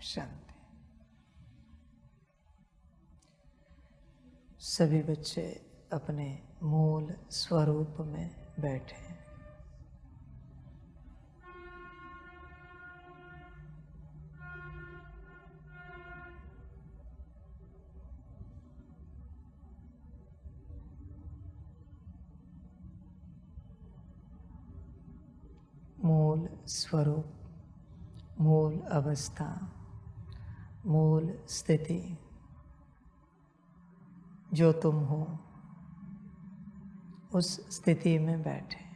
शांति। सभी बच्चे अपने मूल स्वरूप में बैठे हैं। मूल स्वरूप, मूल अवस्था, मूल स्थिति जो तुम हो, उस स्थिति में बैठे।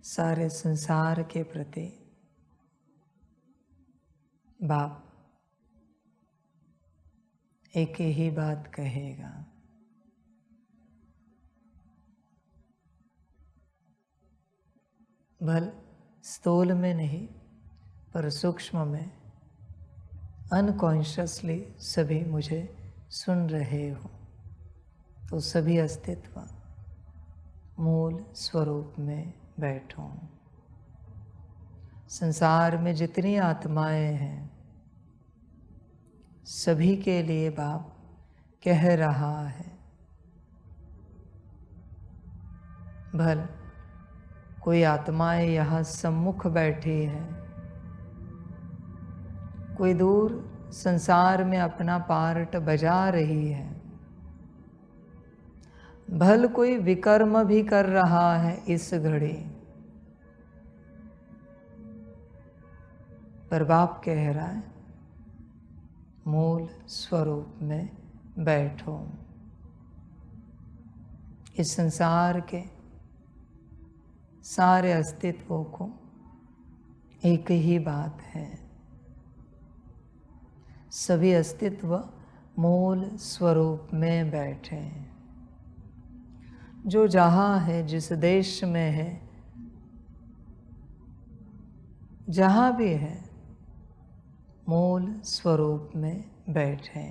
सारे संसार के प्रति बाप एक ही बात कहेगा, भल स्थूल में नहीं पर सूक्ष्म में, अनकॉन्शियसली सभी मुझे सुन रहे हो, तो सभी अस्तित्व मूल स्वरूप में बैठो। संसार में जितनी आत्माएं हैं, सभी के लिए बाप कह रहा है, भल कोई आत्माएं यहाँ सम्मुख बैठी है, कोई दूर संसार में अपना पार्ट बजा रही है, भल कोई विकर्म भी कर रहा है इस घड़ी, पर बाप कह रहा है मूल स्वरूप में बैठो। इस संसार के सारे अस्तित्वों को एक ही बात है, सभी अस्तित्व मूल स्वरूप में बैठे। जो जहाँ है, जिस देश में है, जहाँ भी है, मूल स्वरूप में बैठे।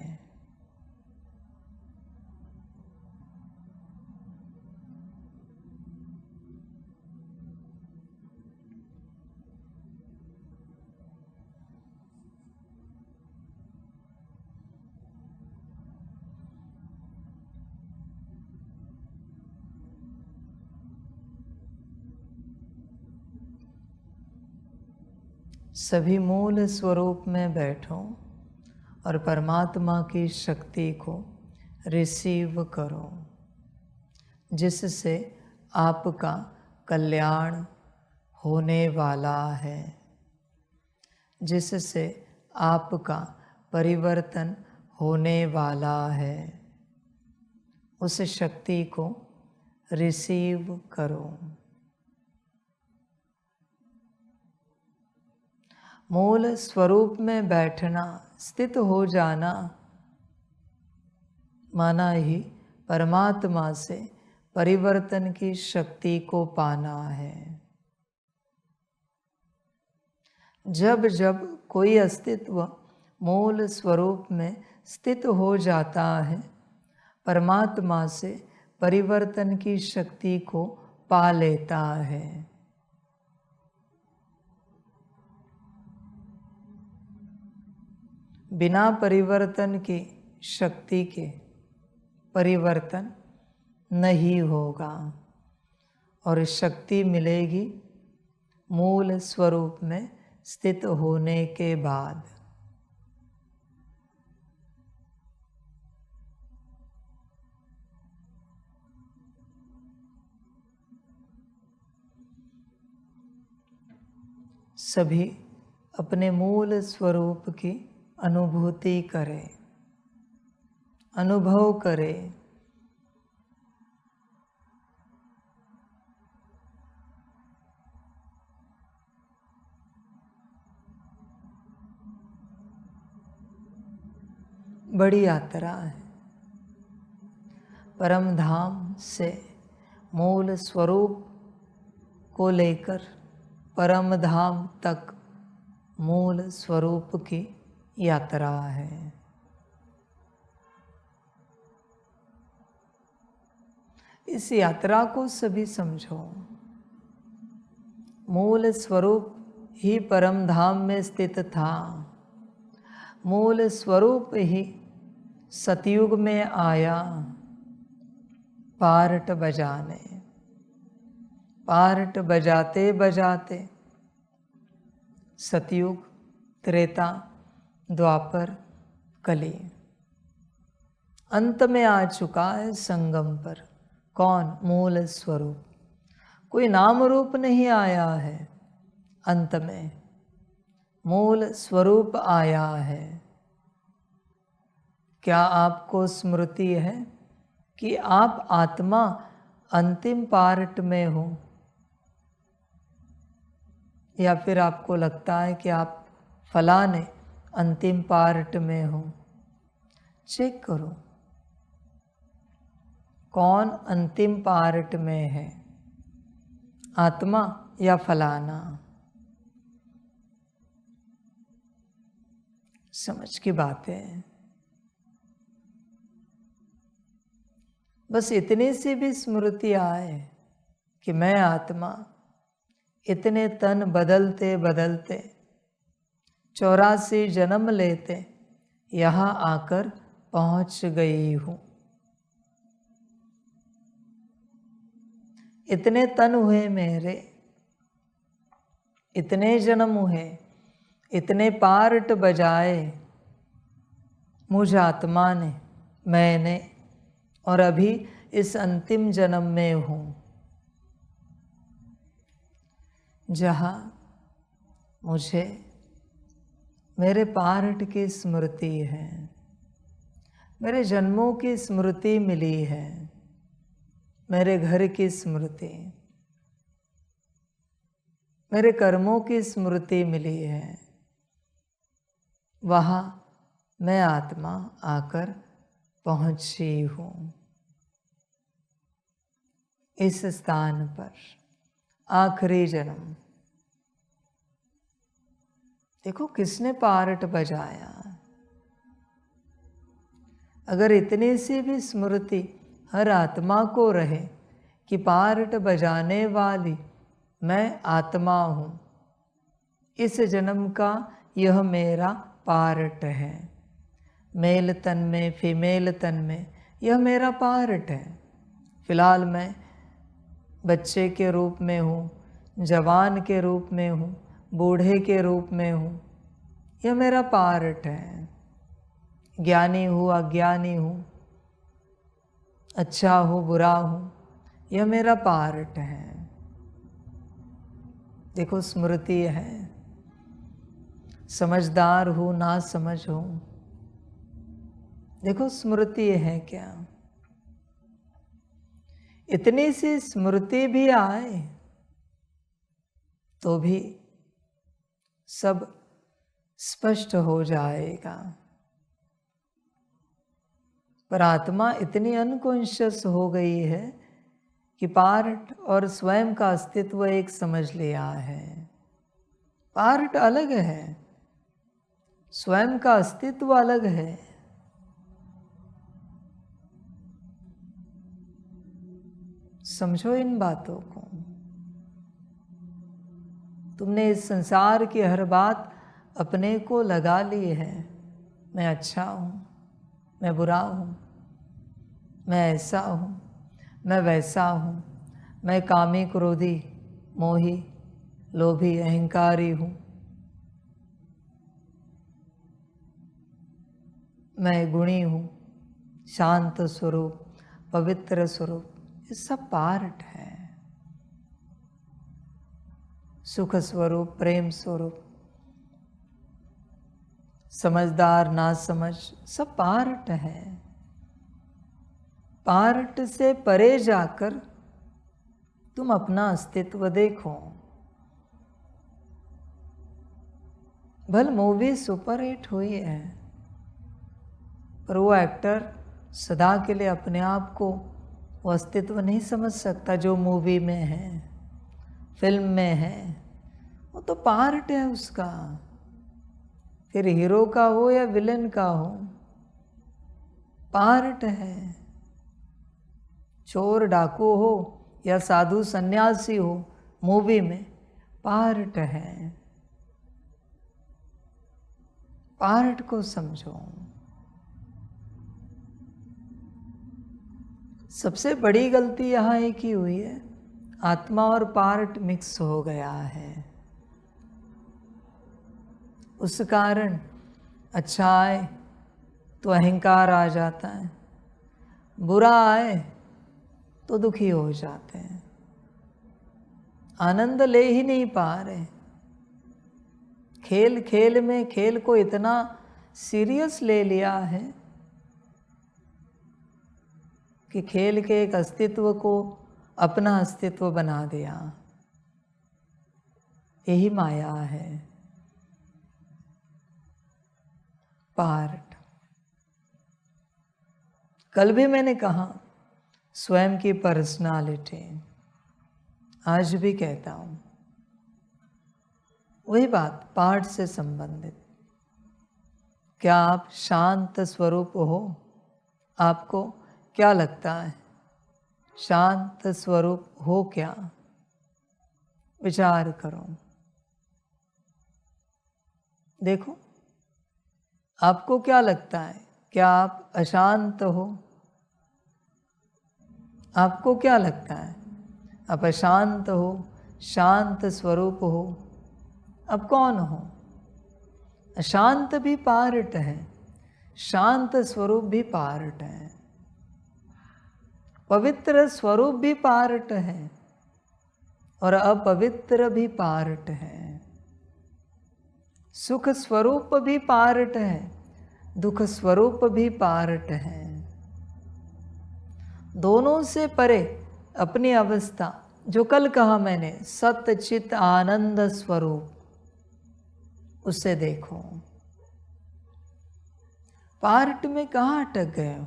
सभी मूल स्वरूप में बैठो और परमात्मा की शक्ति को रिसीव करो, जिससे आपका कल्याण होने वाला है, जिससे आपका परिवर्तन होने वाला है। उस शक्ति को रिसीव करो। मूल स्वरूप में बैठना, स्थित हो जाना, माना ही परमात्मा से परिवर्तन की शक्ति को पाना है। जब जब कोई अस्तित्व मूल स्वरूप में स्थित हो जाता है, परमात्मा से परिवर्तन की शक्ति को पा लेता है। बिना परिवर्तन की शक्ति के परिवर्तन नहीं होगा। और शक्ति मिलेगी मूल स्वरूप में स्थित होने के बाद। सभी अपने मूल स्वरूप की अनुभूति करें, अनुभव करें। बड़ी यात्रा है। परम धाम से मूल स्वरूप को लेकर परम धाम तक मूल स्वरूप की यात्रा है। इस यात्रा को सभी समझो। मूल स्वरूप ही परम धाम में स्थित था। मूल स्वरूप ही सतयुग में आया पार्ट बजाने। पार्ट बजाते बजाते सतयुग, त्रेता, द्वापर, कली अंत में आ चुका है संगम पर। कौन? मूल स्वरूप। कोई नाम रूप नहीं आया है। अंत में मूल स्वरूप आया है। क्या आपको स्मृति है कि आप आत्मा अंतिम पार्ट में हो? या फिर आपको लगता है कि आप फलाने अंतिम पार्ट में हो? चेक करो कौन अंतिम पार्ट में है, आत्मा या फलाना। समझ की बात है। बस इतनी सी भी स्मृति आए कि मैं आत्मा इतने तन बदलते बदलते 84 जन्म लेते यहाँ आकर पहुँच गई हूँ। इतने तन हुए मेरे, इतने जन्म हुए, इतने पार्ट बजाए मुझ आत्मा ने, मैंने, और अभी इस अंतिम जन्म में हूँ जहाँ मुझे मेरे पार्ट की स्मृति है, मेरे जन्मों की स्मृति मिली है, मेरे घर की स्मृति, मेरे कर्मों की स्मृति मिली है। वहाँ मैं आत्मा आकर पहुँची हूँ। इस स्थान पर आखिरी जन्म। देखो किसने पार्ट बजाया। अगर इतनी सी भी स्मृति हर आत्मा को रहे कि पार्ट बजाने वाली मैं आत्मा हूँ, इस जन्म का यह मेरा पार्ट है। मेल तन में, फीमेल तन में, यह मेरा पार्ट है। फिलहाल मैं बच्चे के रूप में हूँ, जवान के रूप में हूँ, बूढ़े के रूप में हूँ, यह मेरा पार्ट है। ज्ञानी हूँ, अज्ञानी हूँ, अच्छा हूँ, बुरा हूँ, यह मेरा पार्ट है। देखो स्मृति है। समझदार हूँ, ना समझ हूँ, देखो स्मृति है क्या। इतनी सी स्मृति भी आए तो भी सब स्पष्ट हो जाएगा। पर आत्मा इतनी अनकॉन्शियस हो गई है कि पार्ट और स्वयं का अस्तित्व एक समझ लिया है। पार्ट अलग है, स्वयं का अस्तित्व अलग है। समझो इन बातों को। तुमने इस संसार की हर बात अपने को लगा ली है। मैं अच्छा हूँ, मैं बुरा हूँ, मैं ऐसा हूँ, मैं वैसा हूँ, मैं कामी, क्रोधी, मोही, लोभी, अहंकारी हूँ। मैं गुणी हूँ, शांत स्वरूप, पवित्र स्वरूप। ये सब पार्ट है। सुख स्वरूप, प्रेम स्वरूप, समझदार, ना समझ, सब पार्ट है। पार्ट से परे जाकर तुम अपना अस्तित्व देखो। भल मूवी सुपर हिट हुई है, पर वो एक्टर सदा के लिए अपने आप को वो अस्तित्व नहीं समझ सकता जो मूवी में है, फिल्म में है। वो तो पार्ट है उसका, फिर हीरो का हो या विलेन का हो, पार्ट है। चोर डाकू हो या साधु सन्यासी हो, मूवी में पार्ट है। पार्ट को समझो। सबसे बड़ी गलती यहाँ एक ही हुई है, आत्मा और पार्ट मिक्स हो गया है। उस कारण अच्छा आए तो अहंकार आ जाता है, बुरा आए तो दुखी हो जाते हैं, आनंद ले ही नहीं पा रहे। खेल खेल में खेल को इतना सीरियस ले लिया है कि खेल के एक अस्तित्व को अपना अस्तित्व बना दिया। यही माया है, पार्ट। कल भी मैंने कहा स्वयं की पर्सनालिटी, आज भी कहता हूं वही बात, पार्ट से संबंधित। क्या आप शांत स्वरूप हो? आपको क्या लगता है शांत स्वरूप हो क्या? विचार करो, देखो आपको क्या लगता है, क्या आप अशांत हो? आपको क्या लगता है आप अशांत हो, शांत स्वरूप हो? अब कौन हो? अशांत भी पार्ट है, शांत स्वरूप भी पार्ट है, पवित्र स्वरूप भी पार्ट है और अपवित्र भी पार्ट है, सुख स्वरूप भी पार्ट है, दुख स्वरूप भी पार्ट है। दोनों से परे अपनी अवस्था, जो कल कहा मैंने, सत चित आनंद स्वरूप, उसे देखो। पार्ट में कहाँ अटक गए हो?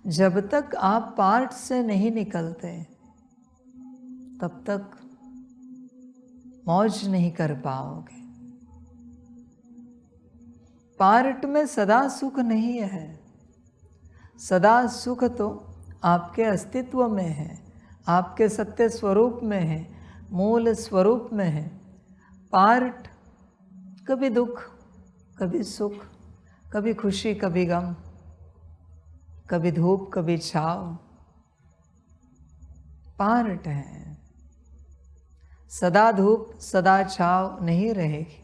जब तक आप पार्ट से नहीं निकलते तब तक मौज नहीं कर पाओगे। पार्ट में सदा सुख नहीं है, सदा सुख तो आपके अस्तित्व में है, आपके सत्य स्वरूप में है, मूल स्वरूप में है। पार्ट कभी दुख, कभी सुख, कभी खुशी, कभी गम, कभी धूप, कभी छाव, पार्ट है। सदा धूप, सदा छाव नहीं रहेगी,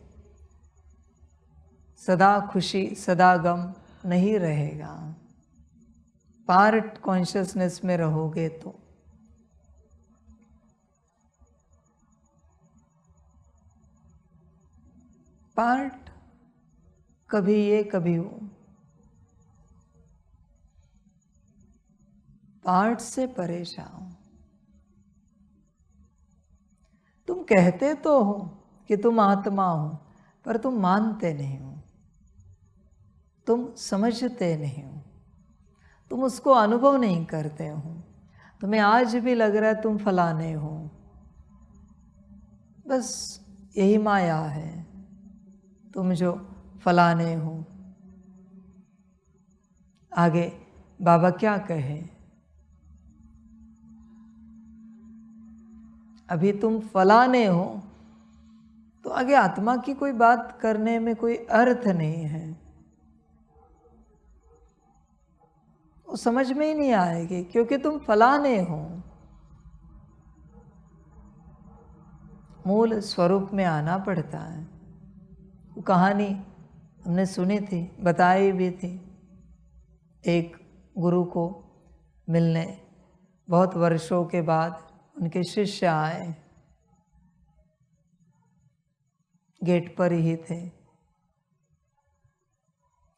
सदा खुशी, सदा गम नहीं रहेगा। पार्ट कॉन्शियसनेस में रहोगे तो। पार्ट कभी ये कभी वो, पार्ट से परे जाओ। तुम कहते तो हो कि तुम आत्मा हो, पर तुम मानते नहीं हो, तुम समझते नहीं हो, तुम उसको अनुभव नहीं करते हो। तुम्हें आज भी लग रहा है तुम फलाने हो, बस यही माया है, तुम जो फलाने हो। आगे बाबा क्या कहे, अभी तुम फलाने हो तो आगे आत्मा की कोई बात करने में कोई अर्थ नहीं है। वो समझ में ही नहीं आएगी, क्योंकि तुम फलाने हो। मूल स्वरूप में आना पड़ता है। वो कहानी हमने सुनी थी, बताई भी थी। एक गुरु को मिलने बहुत वर्षों के बाद उनके शिष्य आए, गेट पर ही थे।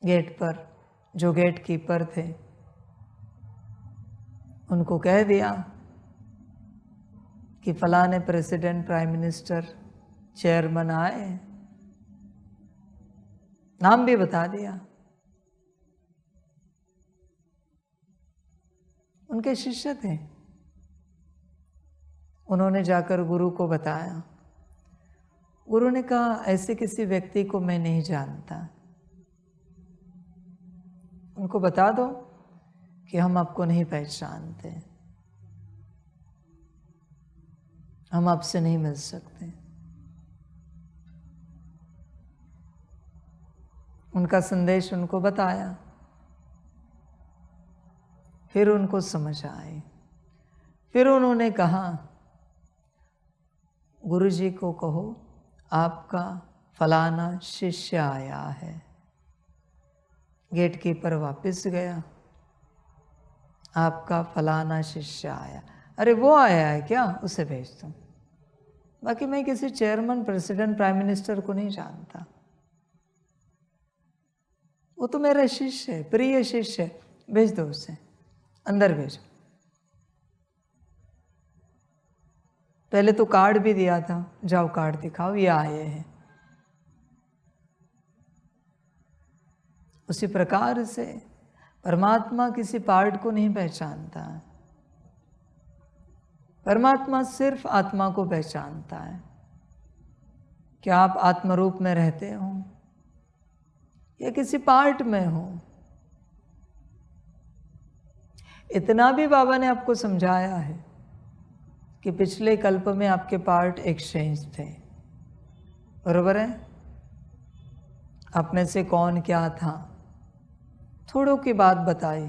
गेट पर जो गेट कीपर थे उनको कह दिया कि फलाने प्रेसिडेंट, प्राइम मिनिस्टर, चेयरमैन आए, नाम भी बता दिया। उनके शिष्य थे। उन्होंने जाकर गुरु को बताया। गुरु ने कहा, ऐसे किसी व्यक्ति को मैं नहीं जानता, उनको बता दो कि हम आपको नहीं पहचानते, हम आपसे नहीं मिल सकते। उनका संदेश उनको बताया। फिर उनको समझ आए। फिर उन्होंने कहा, गुरुजी को कहो आपका फलाना शिष्य आया है। गेट कीपर वापस गया, आपका फलाना शिष्य आया। अरे वो आया है क्या, उसे भेज दो। बाकी मैं किसी चेयरमैन, प्रेसिडेंट, प्राइम मिनिस्टर को नहीं जानता, वो तो मेरा शिष्य है, प्रिय शिष्य है, भेज दो उसे, अंदर भेजो। पहले तो कार्ड भी दिया था, जाओ कार्ड दिखाओ, ये आए हैं। उसी प्रकार से परमात्मा किसी पार्ट को नहीं पहचानता है। परमात्मा सिर्फ आत्मा को पहचानता है। क्या आप आत्म रूप में रहते हो या किसी पार्ट में हो? इतना भी बाबा ने आपको समझाया है कि पिछले कल्प में आपके पार्ट एक्सचेंज थे, बरोबर है? आप में से कौन क्या था, थोड़ों की बात बताई,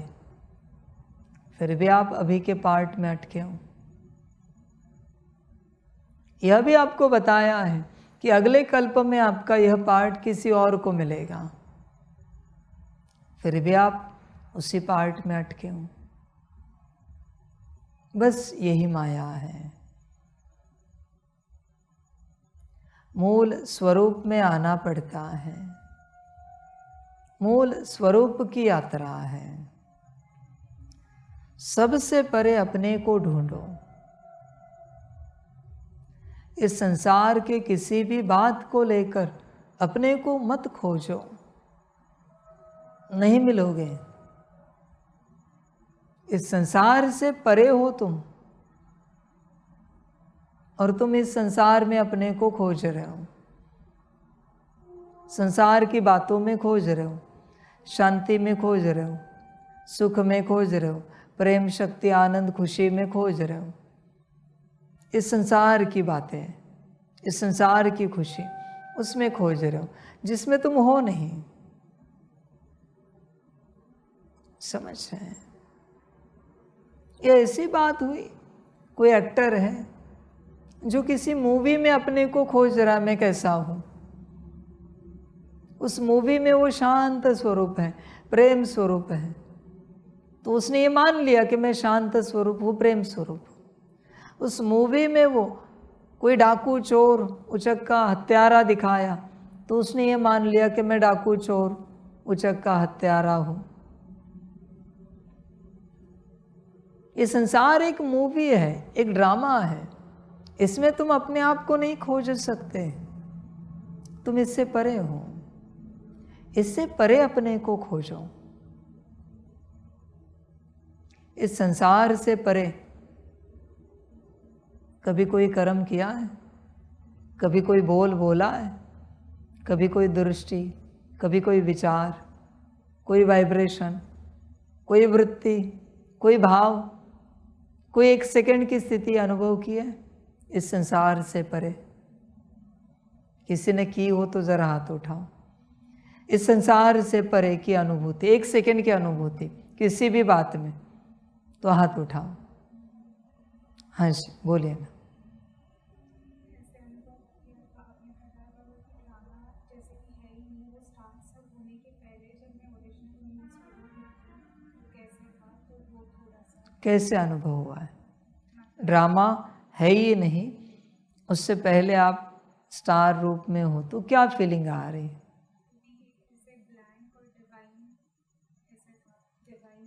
फिर भी आप अभी के पार्ट में अटके हो। यह भी आपको बताया है कि अगले कल्प में आपका यह पार्ट किसी और को मिलेगा, फिर भी आप उसी पार्ट में अटके हो। बस यही माया है। मूल स्वरूप में आना पड़ता है। मूल स्वरूप की यात्रा है। सबसे परे अपने को ढूंढो। इस संसार के किसी भी बात को लेकर अपने को मत खोजो, नहीं मिलोगे। इस संसार से परे हो तुम, और तुम इस संसार में अपने को खोज रहे हो। संसार की बातों में खोज रहे हो, शांति में खोज रहे हो, सुख में खोज रहे हो, प्रेम, शक्ति, आनंद, खुशी में खोज रहे हो। इस संसार की बातें, इस संसार की खुशी, उसमें खोज रहे हो जिसमें तुम हो नहीं। समझ रहे हैं? ये ऐसी बात हुई, कोई एक्टर है जो किसी मूवी में अपने को खोज रहा, मैं कैसा हूं। उस मूवी में वो शांत स्वरूप है, प्रेम स्वरूप है, तो उसने ये मान लिया कि मैं शांत स्वरूप हूँ, प्रेम स्वरूप हूँ। उस मूवी में वो कोई डाकू, चोर, उचक्का, हत्यारा दिखाया, तो उसने ये मान लिया कि मैं डाकू, चोर, उचक्का, हत्यारा हूँ। ये संसार एक मूवी है, एक ड्रामा है। इसमें तुम अपने आप को नहीं खोज सकते, तुम इससे परे हो। इससे परे अपने को खोजो। इस संसार से परे कभी कोई कर्म किया है, कभी कोई बोल बोला है, कभी कोई दृष्टि, कभी कोई विचार, कोई वाइब्रेशन, कोई वृत्ति, कोई भाव, कोई एक सेकंड की स्थिति अनुभव की है इस संसार से परे? किसी ने की हो तो जरा हाथ उठाओ। इस संसार से परे की अनुभूति, एक सेकंड की अनुभूति किसी भी बात में, तो हाथ उठाओ। हाँ जी, बोलिए ना। कैसे अनुभव हुआ है? ड्रामा है ही नहीं, उससे पहले आप स्टार रूप में हो तो क्या फीलिंग आ रही है?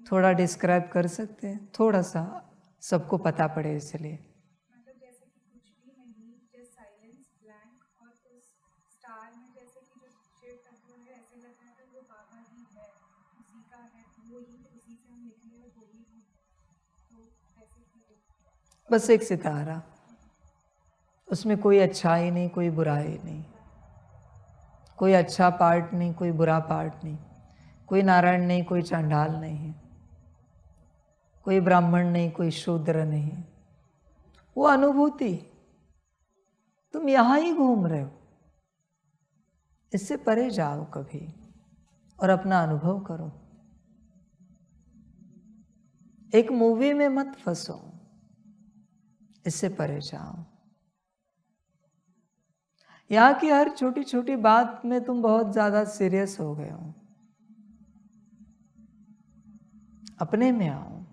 थोड़ा डिस्क्राइब कर सकते हैं, थोड़ा सा, सबको पता पड़े इसलिए। बस एक सितारा, उसमें कोई अच्छाई नहीं, कोई बुराई नहीं, कोई अच्छा पार्ट नहीं, कोई बुरा पार्ट नहीं, कोई नारायण नहीं, कोई चांडाल नहीं, कोई ब्राह्मण नहीं, कोई शूद्र नहीं। वो अनुभूति, तुम यहां ही घूम रहे हो, इससे परे जाओ कभी और अपना अनुभव करो। एक मूवी में मत फंसो, इससे परे जाओ। यहाँ की हर छोटी छोटी बात में तुम बहुत ज्यादा सीरियस हो गए हो। अपने में आओ,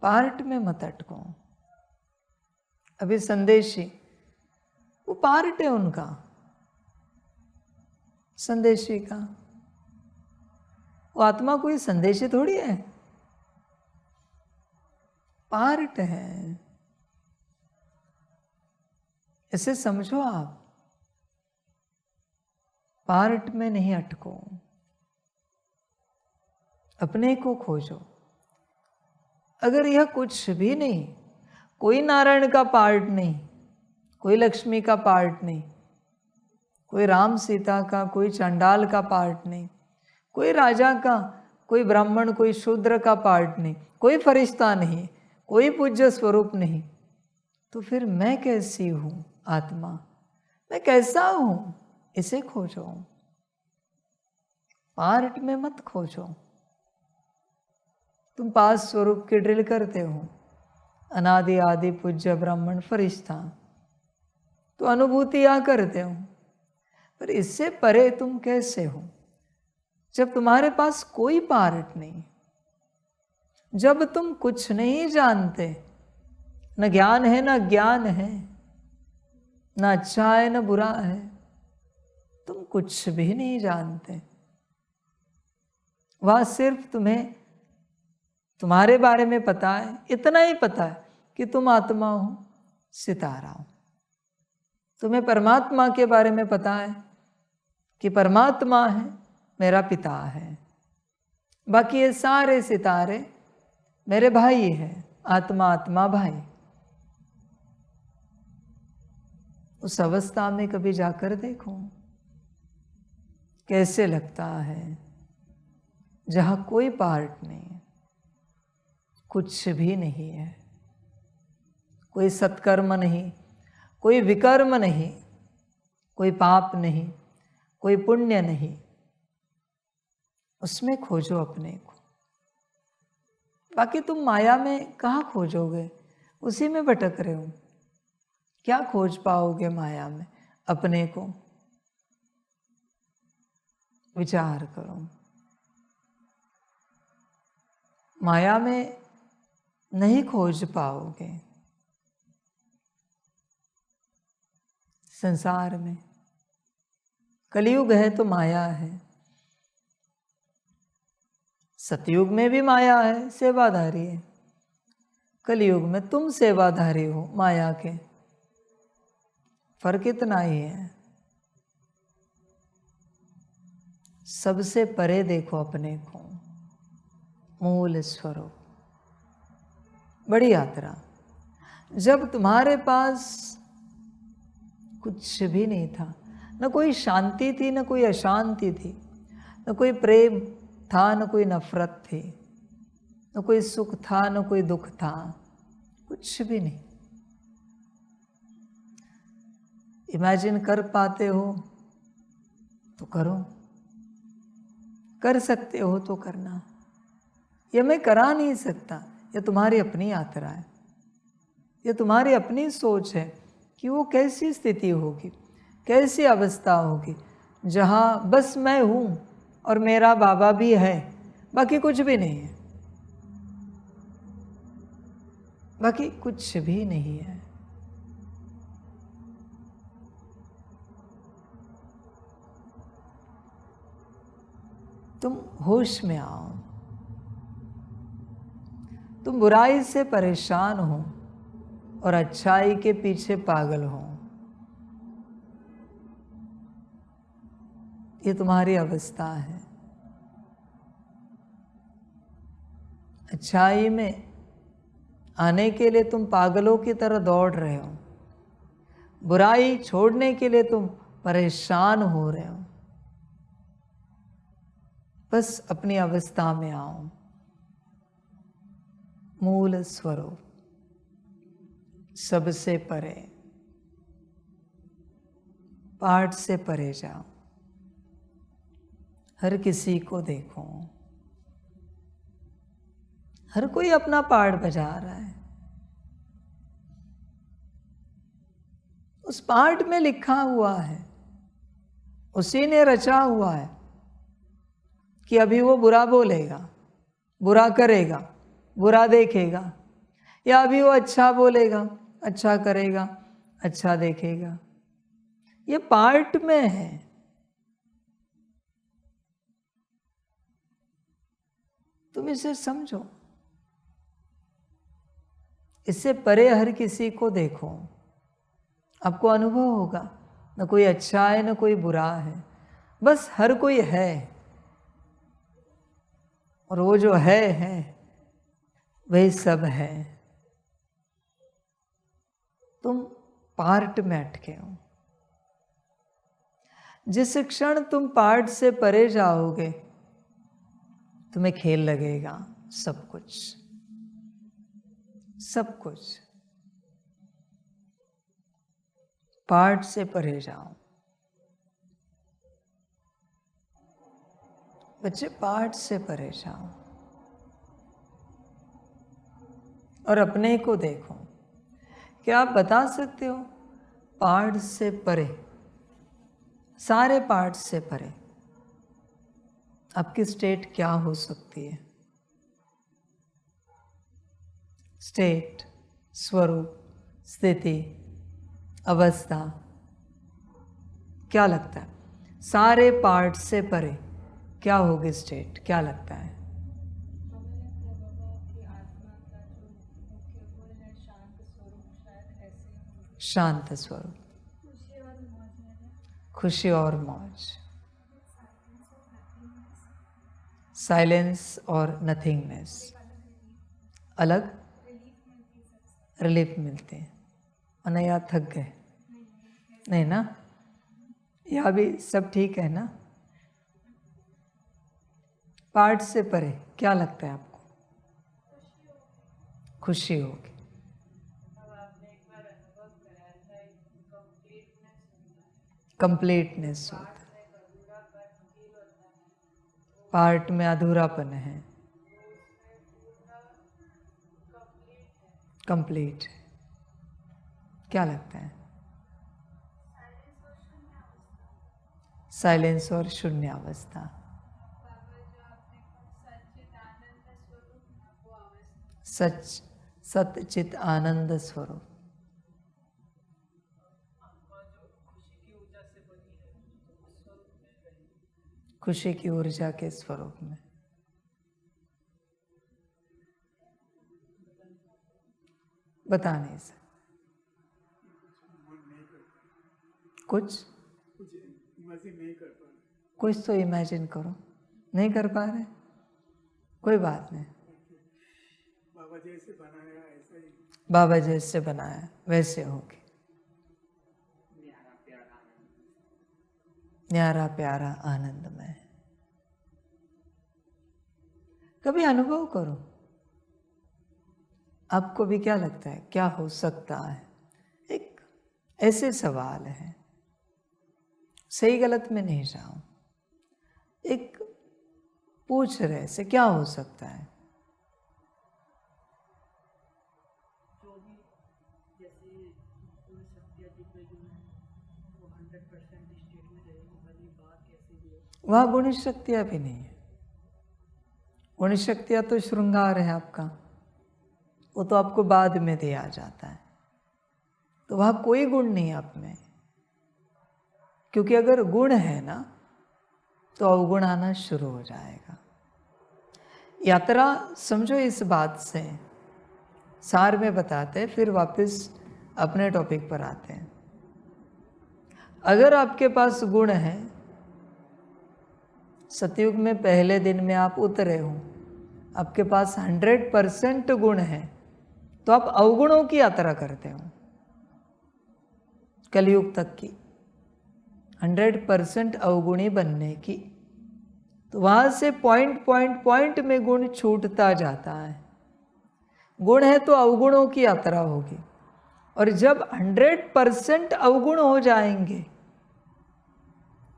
पार्ट में मत अटको। अभी संदेशी, वो पार्ट है उनका, संदेशी का। वो आत्मा कोई संदेशी थोड़ी है, पार्ट है, इसे समझो आप। पार्ट में नहीं अटको, अपने को खोजो। अगर यह कुछ भी नहीं, कोई नारायण का पार्ट नहीं, कोई लक्ष्मी का पार्ट नहीं, कोई राम सीता का, कोई चंडाल का पार्ट नहीं, कोई राजा का, कोई ब्राह्मण, कोई शूद्र का पार्ट नहीं, कोई फरिश्ता नहीं, कोई पूज्य स्वरूप नहीं, तो फिर मैं कैसी हूं? आत्मा, मैं कैसा हूं? इसे खोजो, पार्ट में मत खोजो। तुम पास स्वरूप की ड्रिल करते हो, अनादि आदि पूज्य ब्राह्मण फरिश्ता, तो अनुभूतियां करते हो, पर इससे परे तुम कैसे हो? जब तुम्हारे पास कोई पार्ट नहीं, जब तुम कुछ नहीं जानते, न ज्ञान है न ज्ञान है, न अच्छा है न बुरा है, तुम कुछ भी नहीं जानते। वह सिर्फ तुम्हें तुम्हारे बारे में पता है, इतना ही पता है कि तुम आत्मा हो, सितारा हो। तुम्हें परमात्मा के बारे में पता है कि परमात्मा है, मेरा पिता है। बाकी ये सारे सितारे मेरे भाई हैं, आत्मा आत्मा भाई। उस अवस्था में कभी जाकर देखो कैसे लगता है, जहां कोई पार्ट नहीं, कुछ भी नहीं है, कोई सत्कर्म नहीं, कोई विकर्म नहीं, कोई पाप नहीं, कोई पुण्य नहीं। उसमें खोजो अपने को। बाकी तुम माया में कहाँ खोजोगे? उसी में भटक रहे हो। क्या खोज पाओगे माया में अपने को? विचार करो। माया में नहीं खोज पाओगे। संसार में कलयुग है तो माया है, सतयुग में भी माया है, सेवाधारी है। कलयुग में तुम सेवाधारी हो माया के, फर्क इतना ही है। सबसे परे देखो अपने को, मूल स्वरूप। बड़ी यात्रा। जब तुम्हारे पास कुछ भी नहीं था, न कोई शांति थी न कोई अशांति थी, न कोई प्रेम था न कोई नफरत थी, न कोई सुख था न कोई दुख था, कुछ भी नहीं। इमेजिन कर पाते हो तो करो, कर सकते हो तो करना, ये मैं करा नहीं सकता, ये तुम्हारी अपनी यात्रा है, ये तुम्हारी अपनी सोच है कि वो कैसी स्थिति होगी, कैसी अवस्था होगी जहाँ बस मैं हूँ और मेरा बाबा भी है, बाकी कुछ भी नहीं है, बाकी कुछ भी नहीं है। तुम होश में आओ, तुम बुराई से परेशान हो और अच्छाई के पीछे पागल हो, ये तुम्हारी अवस्था है। अच्छाई में आने के लिए तुम पागलों की तरह दौड़ रहे हो, बुराई छोड़ने के लिए तुम परेशान हो रहे हो। बस अपनी अवस्था में आओ, मूल स्वरूप, सबसे परे, पाठ से परे जाओ, हर किसी को देखो, हर कोई अपना पाठ बजा रहा है, उस पाठ में लिखा हुआ है, उसी ने रचा हुआ है कि अभी वो बुरा बोलेगा, बुरा करेगा, बुरा देखेगा, या अभी वो अच्छा बोलेगा, अच्छा करेगा, अच्छा देखेगा। ये पार्ट में है। तुम इसे समझो, इससे परे हर किसी को देखो, आपको अनुभव होगा न कोई अच्छा है न कोई बुरा है, बस हर कोई है, और वो जो है वही सब है। तुम पार्ट में अटके हो। जिस क्षण तुम पार्ट से परे जाओगे, तुम्हें खेल लगेगा सब कुछ, सब कुछ। पार्ट से परे जाओ बच्चे, पार्ट से परे जाओ और अपने को देखो। क्या आप बता सकते हो पार्ट से परे, सारे पार्ट से परे आपकी स्टेट क्या हो सकती है? स्टेट, स्वरूप, स्थिति, अवस्था, क्या लगता है? सारे पार्ट से परे क्या होगी स्टेट? क्या लगता है? शांत स्वरूप, खुशी और मौज, साइलेंस और नथिंगनेस, अलग रिलीफ मिलते हैं। और नहीं यार थक गए? नहीं ना, यहाँ भी सब ठीक है ना? पार्ट से परे क्या लगता है आपको? खुशी होगी। कंप्लीटनेस होता है, पार्ट में अधूरापन है, कंप्लीट। क्या लगता है? साइलेंस और शून्य अवस्था, सच, सत चित आनंद स्वरूप, खुशी की ऊर्जा के स्वरूप में। बता नहीं सकते कुछ कुछ तो इमेजिन करो। नहीं कर पा रहे, कोई बात नहीं। बाबा जैसे बनाया ऐसा ही, बाबा जैसे बनाया वैसे होगी। न्यारा प्यारा आनंदमय। कभी अनुभव करो, आपको भी क्या लगता है क्या हो सकता है? एक ऐसे सवाल है, सही गलत में नहीं जाओ। एक पूछ रहे से क्या हो सकता है? वहाँ गुण शक्तियाँ भी नहीं है। गुण शक्तियाँ तो श्रृंगार है आपका, वो तो आपको बाद में दिया जाता है। तो वहाँ कोई गुण नहीं आप में, क्योंकि अगर गुण है ना तो अवगुण आना शुरू हो जाएगा। यात्रा समझो इस बात से, सार में बताते हैं, फिर वापस अपने टॉपिक पर आते हैं। अगर आपके पास गुण है, सतयुग में पहले दिन में आप उतरे हो, आपके पास 100% गुण है, तो आप अवगुणों की यात्रा करते हो कलयुग तक की, 100% अवगुणी बनने की। तो वहाँ से पॉइंट में गुण छूटता जाता है। गुण है तो अवगुणों की यात्रा होगी, और जब 100% अवगुण हो जाएंगे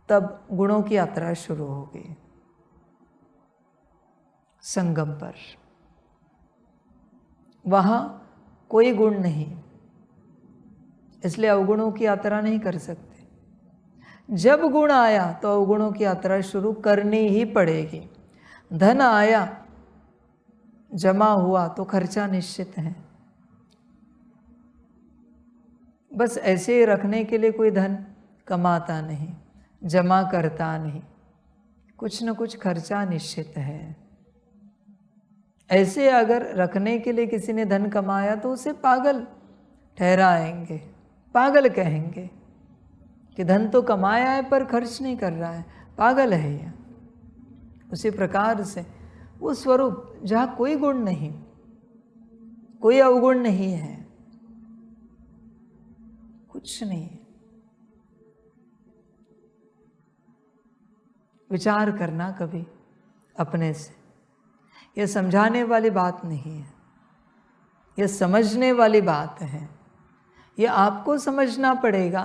तब गुणों की यात्रा शुरू होगी संगम पर। वहाँ कोई गुण नहीं, इसलिए अवगुणों की यात्रा नहीं कर सकते। जब गुण आया तो अवगुणों की यात्रा शुरू करनी ही पड़ेगी। धन आया, जमा हुआ तो खर्चा निश्चित है। बस ऐसे ही रखने के लिए कोई धन कमाता नहीं, जमा करता नहीं, कुछ न कुछ खर्चा निश्चित है। ऐसे अगर रखने के लिए किसी ने धन कमाया तो उसे पागल ठहराएंगे, पागल कहेंगे कि धन तो कमाया है पर खर्च नहीं कर रहा है, पागल है ये। उसी प्रकार से वो स्वरूप जहाँ कोई गुण नहीं, कोई अवगुण नहीं है, कुछ नहीं है, विचार करना कभी अपने से। यह समझाने वाली बात नहीं है, यह समझने वाली बात है। यह आपको समझना पड़ेगा।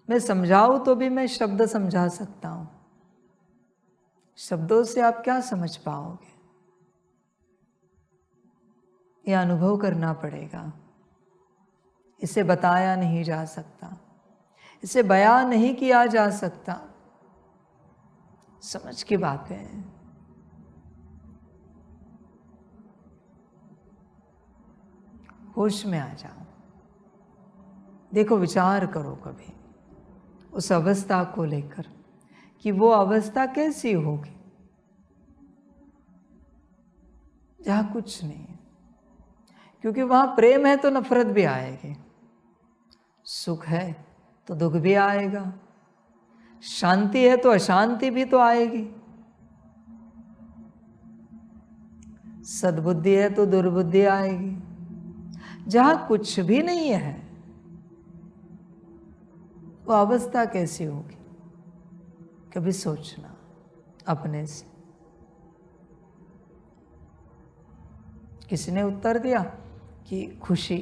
मैं समझाऊं तो भी मैं शब्द समझा सकता हूं, शब्दों से आप क्या समझ पाओगे? यह अनुभव करना पड़ेगा। इसे बताया नहीं जा सकता, इसे बयां नहीं किया जा सकता। समझ की बातें हैं। होश में आ जाओ, देखो, विचार करो कभी उस अवस्था को लेकर कि वो अवस्था कैसी होगी जहाँ कुछ नहीं है। क्योंकि वहाँ प्रेम है तो नफरत भी आएगी, सुख है तो दुख भी आएगा, शांति है तो अशांति भी तो आएगी, सद्बुद्धि है तो दुर्बुद्धि आएगी। जहाँ कुछ भी नहीं है वो अवस्था कैसी होगी, कभी सोचना अपने से। किसी ने उत्तर दिया कि खुशी,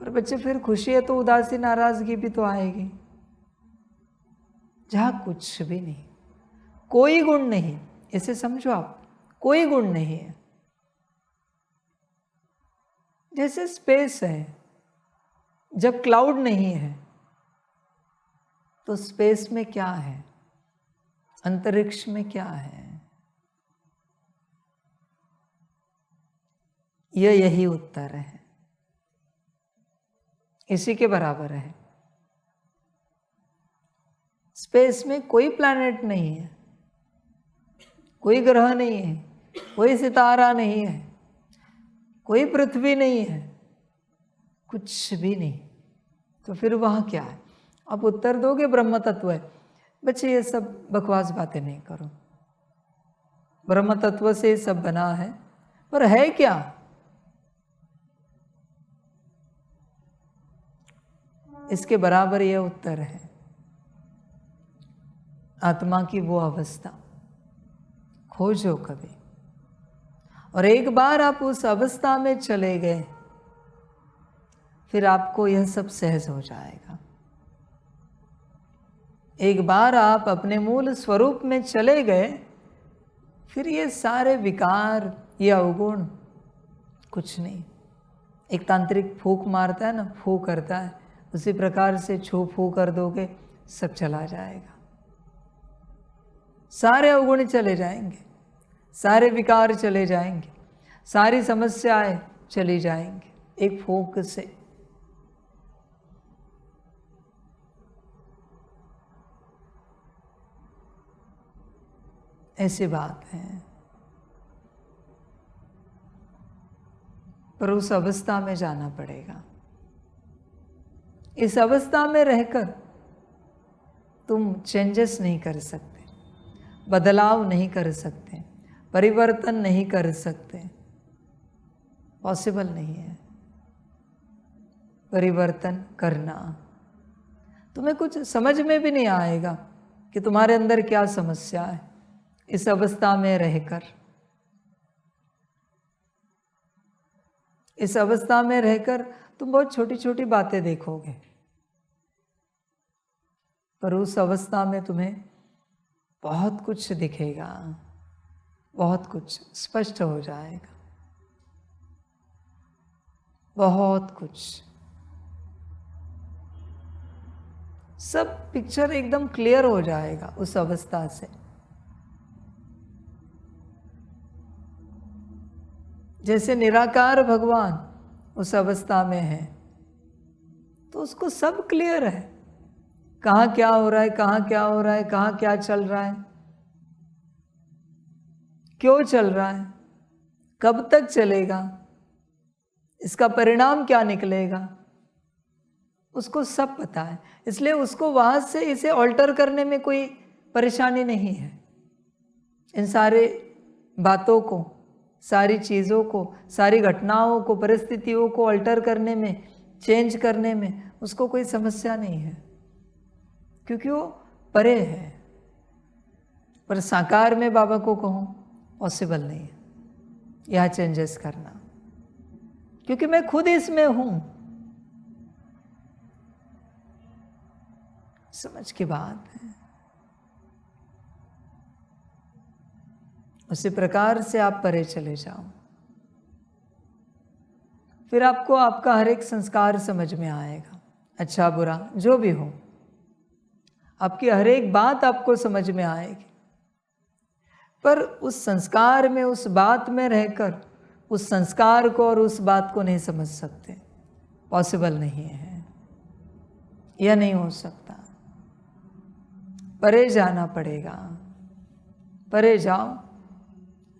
पर बच्चे फिर खुशी है तो उदासी नाराजगी भी तो आएगी। जहाँ कुछ भी नहीं, कोई गुण नहीं, इसे समझो आप, कोई गुण नहीं है। जैसे स्पेस है, जब क्लाउड नहीं है तो स्पेस में क्या है, अंतरिक्ष में क्या है? यही उत्तर है, इसी के बराबर है। स्पेस में कोई प्लैनेट नहीं है, कोई ग्रह नहीं है, कोई सितारा नहीं है, कोई पृथ्वी नहीं है, कुछ भी नहीं। तो फिर वहाँ क्या है? आप उत्तर दोगे ब्रह्म तत्व है। बच्चे ये सब बकवास बातें नहीं करो, ब्रह्म तत्व से सब बना है, पर है क्या? इसके बराबर यह उत्तर है, आत्मा की वो अवस्था खोजो कभी, और एक बार आप उस अवस्था में चले गए फिर आपको यह सब सहज हो जाएगा। एक बार आप अपने मूल स्वरूप में चले गए, फिर ये सारे विकार, ये अवगुण कुछ नहीं। एक तांत्रिक फूंक मारता है ना, फू करता है, उसी प्रकार से छू फू कर दोगे, सब चला जाएगा। सारे अवगुण चले जाएंगे, सारे विकार चले जाएंगे, सारी समस्याएं चली जाएंगी एक फूंक से। ऐसी बात है। पर उस अवस्था में जाना पड़ेगा। इस अवस्था में रहकर तुम चेंजेस नहीं कर सकते, बदलाव नहीं कर सकते, परिवर्तन नहीं कर सकते, पॉसिबल नहीं है परिवर्तन करना। तुम्हें कुछ समझ में भी नहीं आएगा कि तुम्हारे अंदर क्या समस्या है इस अवस्था में रहकर। इस अवस्था में रहकर तुम बहुत छोटी छोटी बातें देखोगे, पर उस अवस्था में तुम्हें बहुत कुछ दिखेगा, बहुत कुछ स्पष्ट हो जाएगा, बहुत कुछ। सब पिक्चर एकदम क्लियर हो जाएगा उस अवस्था से। जैसे निराकार भगवान उस अवस्था में है तो उसको सब क्लियर है, कहाँ क्या हो रहा है, कहाँ क्या हो रहा है, कहाँ क्या चल रहा है, क्यों चल रहा है, कब तक चलेगा, इसका परिणाम क्या निकलेगा, उसको सब पता है। इसलिए उसको वहाँ से इसे ऑल्टर करने में कोई परेशानी नहीं है। इन सारे बातों को, सारी चीज़ों को, सारी घटनाओं को, परिस्थितियों को अल्टर करने में, चेंज करने में उसको कोई समस्या नहीं है, क्योंकि वो परे है। पर साकार में बाबा को कहूँ पॉसिबल नहीं है यह चेंजेस करना, क्योंकि मैं खुद इसमें हूँ। समझ की बात है। उसी प्रकार से आप परे चले जाओ, फिर आपको आपका हर एक संस्कार समझ में आएगा, अच्छा बुरा जो भी हो, आपकी हर एक बात आपको समझ में आएगी। पर उस संस्कार में, उस बात में रहकर उस संस्कार को और उस बात को नहीं समझ सकते, पॉसिबल नहीं है, यह नहीं हो सकता। परे जाना पड़ेगा, परे जाओ,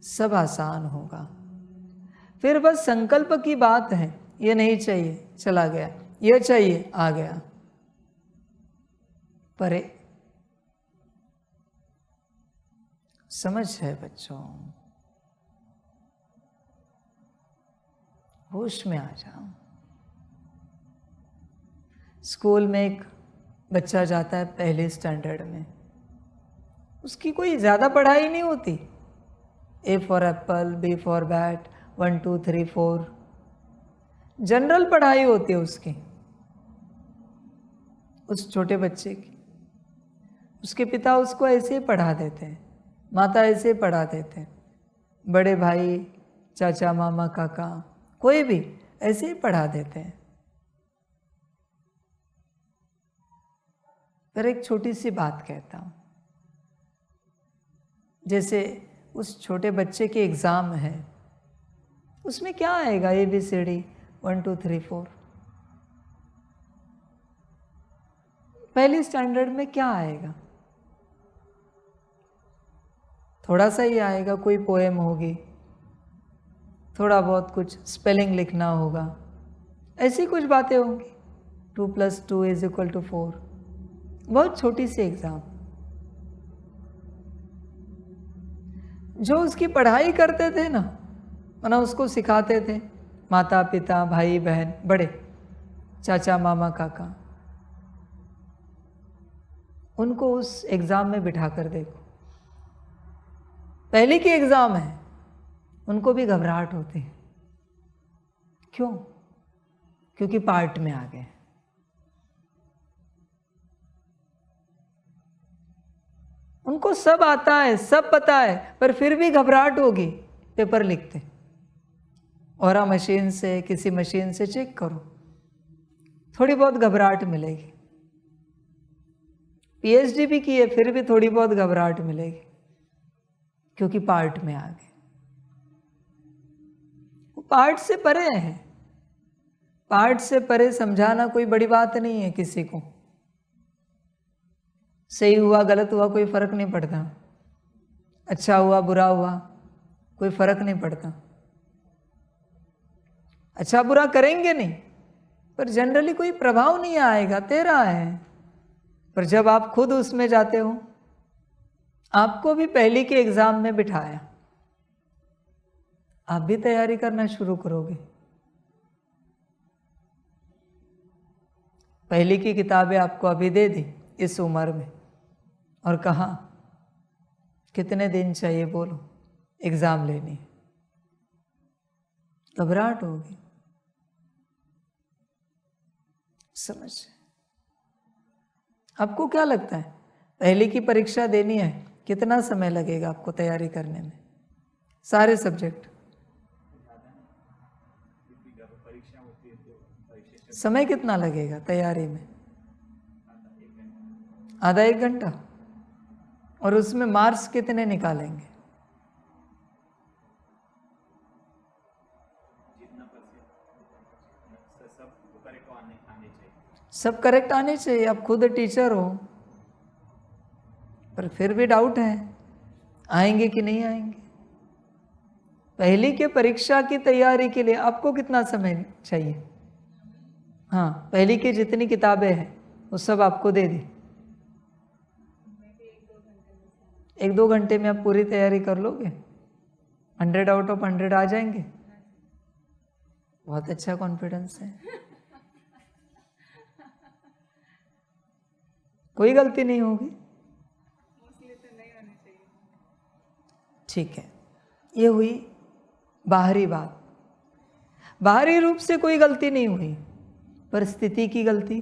सब आसान होगा। फिर बस संकल्प की बात है, ये नहीं चाहिए चला गया, ये चाहिए आ गया, परे। समझ है बच्चों, होश में आ जाओ। स्कूल में एक बच्चा जाता है पहले स्टैंडर्ड में, उसकी कोई ज़्यादा पढ़ाई नहीं होती, A for Apple, B for bat, 1 2 3 4 general पढ़ाई होती है उसकी, उस छोटे बच्चे की। उसके पिता उसको ऐसे ही पढ़ा देते हैं, माता ऐसे ही पढ़ा देते हैं, बड़े भाई, चाचा, मामा, काका, कोई भी ऐसे ही पढ़ा देते हैं। पर एक छोटी सी बात कहता हूँ, जैसे उस छोटे बच्चे के एग्ज़ाम है, उसमें क्या आएगा ABCD 1 2 3 4, पहली स्टैंडर्ड में क्या आएगा? थोड़ा सा ही आएगा, कोई पोएम होगी, थोड़ा बहुत कुछ स्पेलिंग लिखना होगा, ऐसी कुछ बातें होंगी। 2 + 2 = 4, बहुत छोटी सी एग्ज़ाम। जो उसकी पढ़ाई करते थे ना, माना उसको सिखाते थे माता पिता, भाई बहन, बड़े, चाचा मामा काका, उनको उस एग्ज़ाम में बिठा कर देखो, पहले की एग्ज़ाम है, उनको भी घबराहट होती है। क्यों? क्योंकि पार्ट में आ गए। उनको सब आता है, सब पता है, पर फिर भी घबराहट होगी पेपर लिखते। और मशीन से, किसी मशीन से चेक करो, थोड़ी बहुत घबराहट मिलेगी। पीएचडी भी की है, फिर भी थोड़ी बहुत घबराहट मिलेगी, क्योंकि पार्ट में आ गए। पार्ट से परे है। पार्ट से परे समझाना कोई बड़ी बात नहीं है किसी को। सही हुआ गलत हुआ कोई फर्क नहीं पड़ता, अच्छा हुआ बुरा हुआ कोई फर्क नहीं पड़ता। अच्छा बुरा करेंगे नहीं, पर जनरली कोई प्रभाव नहीं आएगा, तेरा है। पर जब आप खुद उसमें जाते हो, आपको भी पहले के एग्जाम में बिठाया, आप भी तैयारी करना शुरू करोगे। पहली की किताबें आपको अभी दे दी इस उम्र में, और कहा कितने दिन चाहिए बोलो, एग्जाम लेनी, घबराहट होगी। समझ, आपको क्या लगता है पहली की परीक्षा देनी है, कितना समय लगेगा आपको तैयारी करने में, सारे सब्जेक्ट? समय कितना लगेगा तैयारी में? आधा एक घंटा। और उसमें मार्क्स कितने निकालेंगे? सब करेक्ट आने चाहिए। आप खुद टीचर हो, पर फिर भी डाउट है आएंगे कि नहीं आएंगे। पहली के परीक्षा की तैयारी के लिए आपको कितना समय चाहिए? हाँ, पहली की जितनी किताबें हैं वो सब आपको दे दी, 1-2 घंटे में आप पूरी तैयारी कर लोगे? 100 आउट ऑफ 100 आ जाएंगे? बहुत अच्छा कॉन्फिडेंस है। कोई गलती नहीं होगी? ठीक है, ये हुई बाहरी बात। बाहरी रूप से कोई गलती नहीं हुई, पर स्थिति की गलती,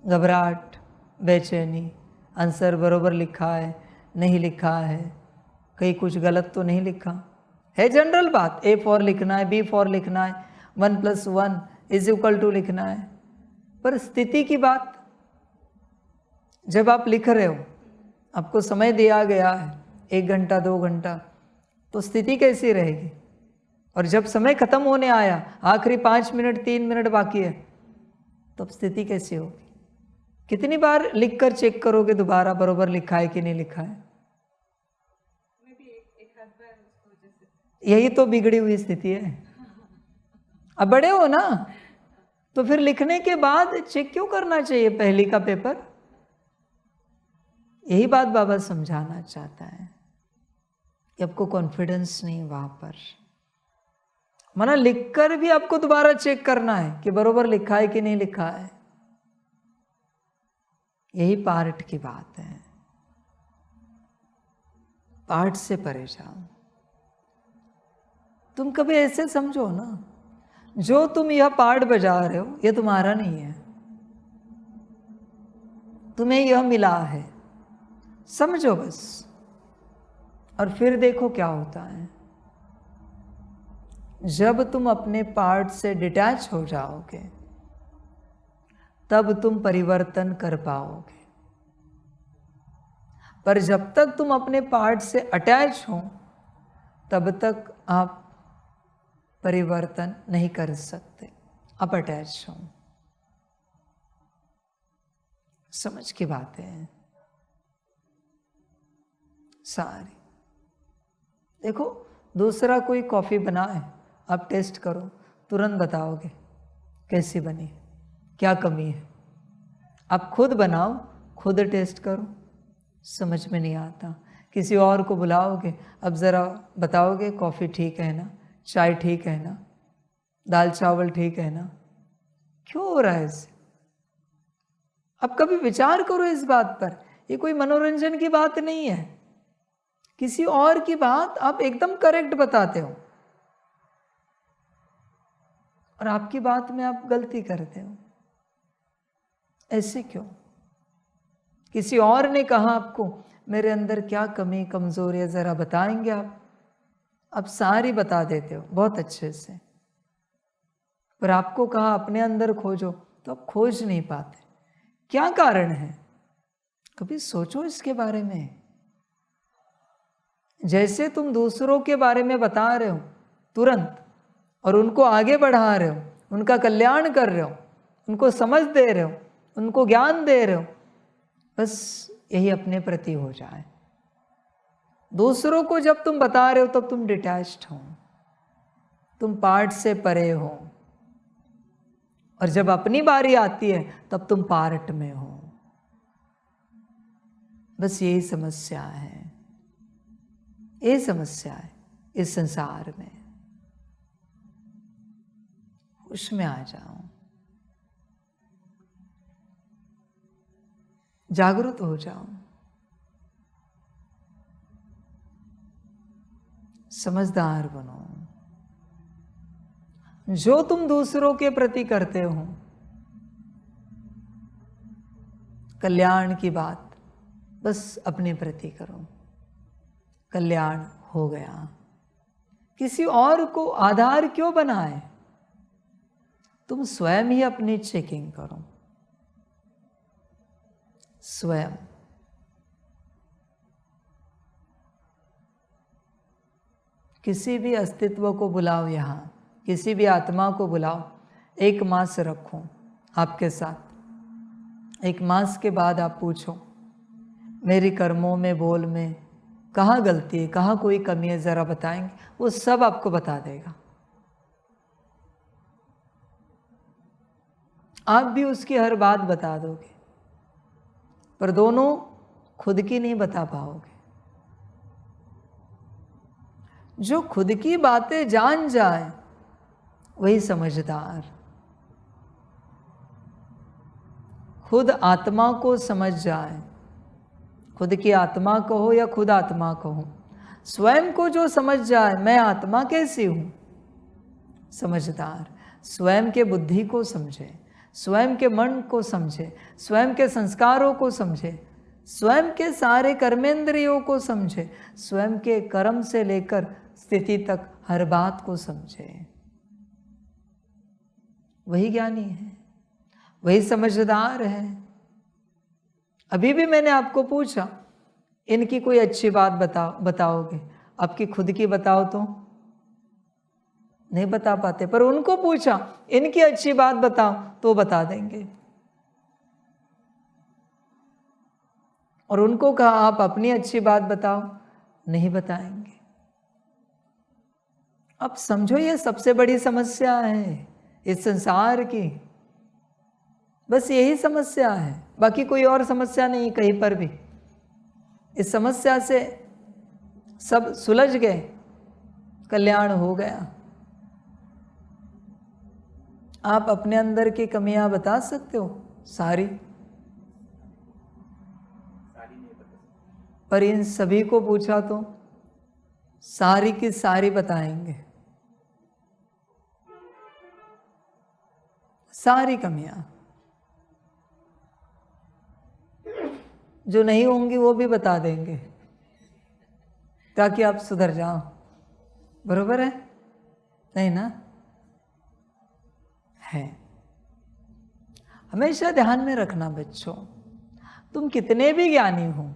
घबराहट, बेचैनी, आंसर बरोबर लिखा है नहीं लिखा है, कहीं कुछ गलत तो नहीं लिखा है, जनरल बात। A4 लिखना है, B4 लिखना है, 1 + 1 = लिखना है। पर स्थिति की बात, जब आप लिख रहे हो, आपको समय दिया गया है 1 घंटा 2 घंटा, तो स्थिति कैसी रहेगी? और जब समय खत्म होने आया, आखिरी 5 मिनट 3 मिनट बाकी है, तब स्थिति कैसी होगी? कितनी बार लिखकर चेक करोगे दोबारा बरोबर लिखा है कि नहीं लिखा है? यही तो बिगड़ी हुई स्थिति है। अब बड़े हो ना, तो फिर लिखने के बाद चेक क्यों करना चाहिए पहली का पेपर? यही बात बाबा समझाना चाहता है कि आपको कॉन्फिडेंस नहीं वहां पर। माना लिखकर भी आपको दोबारा चेक करना है कि बरोबर लिखा है कि नहीं लिखा है। यही पार्ट की बात है। पार्ट से परे जाओ। तुम कभी ऐसे समझो ना, जो तुम यह पार्ट बजा रहे हो यह तुम्हारा नहीं है, तुम्हें यह मिला है, समझो बस। और फिर देखो क्या होता है। जब तुम अपने पार्ट से डिटैच हो जाओगे, तब तुम परिवर्तन कर पाओगे। पर जब तक तुम अपने पार्ट से अटैच हो, तब तक आप परिवर्तन नहीं कर सकते। आप अटैच हो। समझ की बातें हैं सारी। देखो, दूसरा कोई कॉफ़ी बनाए, आप टेस्ट करो, तुरंत बताओगे कैसी बनी, क्या कमी है। आप खुद बनाओ, खुद टेस्ट करो, समझ में नहीं आता। किसी और को बुलाओगे, अब ज़रा बताओगे कॉफ़ी ठीक है ना, चाय ठीक है ना, दाल चावल ठीक है ना, क्यों हो रहा है ऐसे? अब कभी विचार करो इस बात पर। ये कोई मनोरंजन की बात नहीं है। किसी और की बात आप एकदम करेक्ट बताते हो, और आपकी बात में आप गलती करते हो। ऐसे क्यों? किसी और ने कहा आपको मेरे अंदर क्या कमी कमजोरी है ज़रा बताएंगे आप सारी बता देते हो बहुत अच्छे से, पर आपको कहा अपने अंदर खोजो तो आप खोज नहीं पाते। क्या कारण है? कभी सोचो इसके बारे में। जैसे तुम दूसरों के बारे में बता रहे हो तुरंत और उनको आगे बढ़ा रहे हो, उनका कल्याण कर रहे हो, उनको समझ दे रहे हो, उनको ज्ञान दे रहे हो, बस यही अपने प्रति हो जाए। दूसरों को जब तुम बता रहे हो तब तुम डिटैच्ड हो, तुम पार्ट से परे हो, और जब अपनी बारी आती है तब तुम पार्ट में हो। बस यही समस्या है, ये समस्या है इस संसार में। होश में आ जाओ, जागरूक हो जाओ, समझदार बनो। जो तुम दूसरों के प्रति करते हो कल्याण की बात, बस अपने प्रति करो, कल्याण हो गया। किसी और को आधार क्यों बनाए? तुम स्वयं ही अपनी चेकिंग करो, स्वयं। किसी भी अस्तित्व को बुलाओ, यहाँ किसी भी आत्मा को बुलाओ, 1 मास रखो आपके साथ। 1 मास के बाद आप पूछो मेरी कर्मों में बोल में कहाँ गलती है, कहाँ कोई कमी है, ज़रा बताएंगे? वो सब आपको बता देगा। आप भी उसकी हर बात बता दोगे, पर दोनों खुद की नहीं बता पाओगे। जो खुद की बातें जान जाए वही समझदार। खुद आत्मा को समझ जाए, खुद की आत्मा कहो या खुद आत्मा कहो, स्वयं को जो समझ जाए मैं आत्मा कैसी हूँ, समझदार। स्वयं के बुद्धि को समझे, स्वयं के मन को समझे, स्वयं के संस्कारों को समझे, स्वयं के सारे कर्मेंद्रियों को समझे, स्वयं के कर्म से लेकर स्थिति तक हर बात को समझे, वही ज्ञानी है, वही समझदार है। अभी भी मैंने आपको पूछा इनकी कोई अच्छी बात बताओगे? आपकी खुद की बताओ तो नहीं बता पाते, पर उनको पूछा इनकी अच्छी बात बताओ तो बता देंगे। और उनको कहा आप अपनी अच्छी बात बताओ, नहीं बताएंगे। अब समझो ये सबसे बड़ी समस्या है इस संसार की, बस यही समस्या है, बाकी कोई और समस्या नहीं कहीं पर भी। इस समस्या से सब सुलझ गए, कल्याण हो गया। आप अपने अंदर की कमियां बता सकते हो सारी, पर इन सभी को पूछा तो सारी की सारी बताएंगे, सारी कमियां जो नहीं होंगी वो भी बता देंगे ताकि आप सुधर जाओ। बरोबर है? नहीं ना? है। हमेशा ध्यान में रखना बच्चों, तुम कितने भी ज्ञानी हो,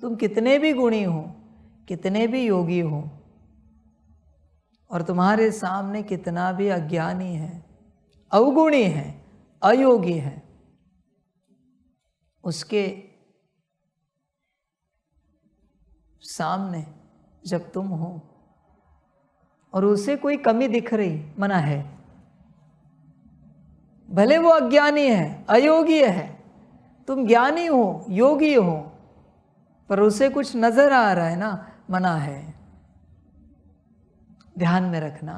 तुम कितने भी गुणी हो, कितने भी योगी हो, और तुम्हारे सामने कितना भी अज्ञानी है, अवगुणी है, अयोगी है, उसके सामने जब तुम हो और उसे कोई कमी दिख रही, मना है, भले वो अज्ञानी है, अयोगी है, तुम ज्ञानी हो, योगी हो, पर उसे कुछ नजर आ रहा है ना, मना है। ध्यान में रखना।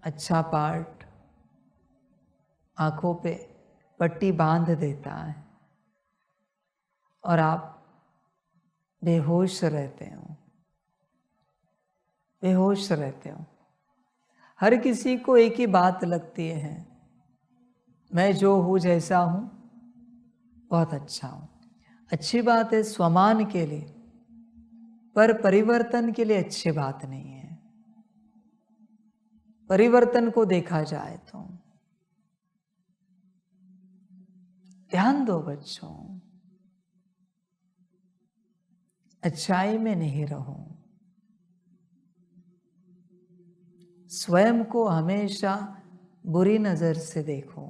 अच्छा पार्ट आंखों पे पट्टी बांध देता है और आप बेहोश रहते हो, बेहोश रहते हो। हर किसी को एक ही बात लगती है, मैं जो हूँ जैसा हूँ बहुत अच्छा हूँ। अच्छी बात है स्वमान के लिए, पर परिवर्तन के लिए अच्छी बात नहीं है। परिवर्तन को देखा जाए तो ध्यान दो बच्चों, अच्छाई में नहीं रहो। स्वयं को हमेशा बुरी नजर से देखो,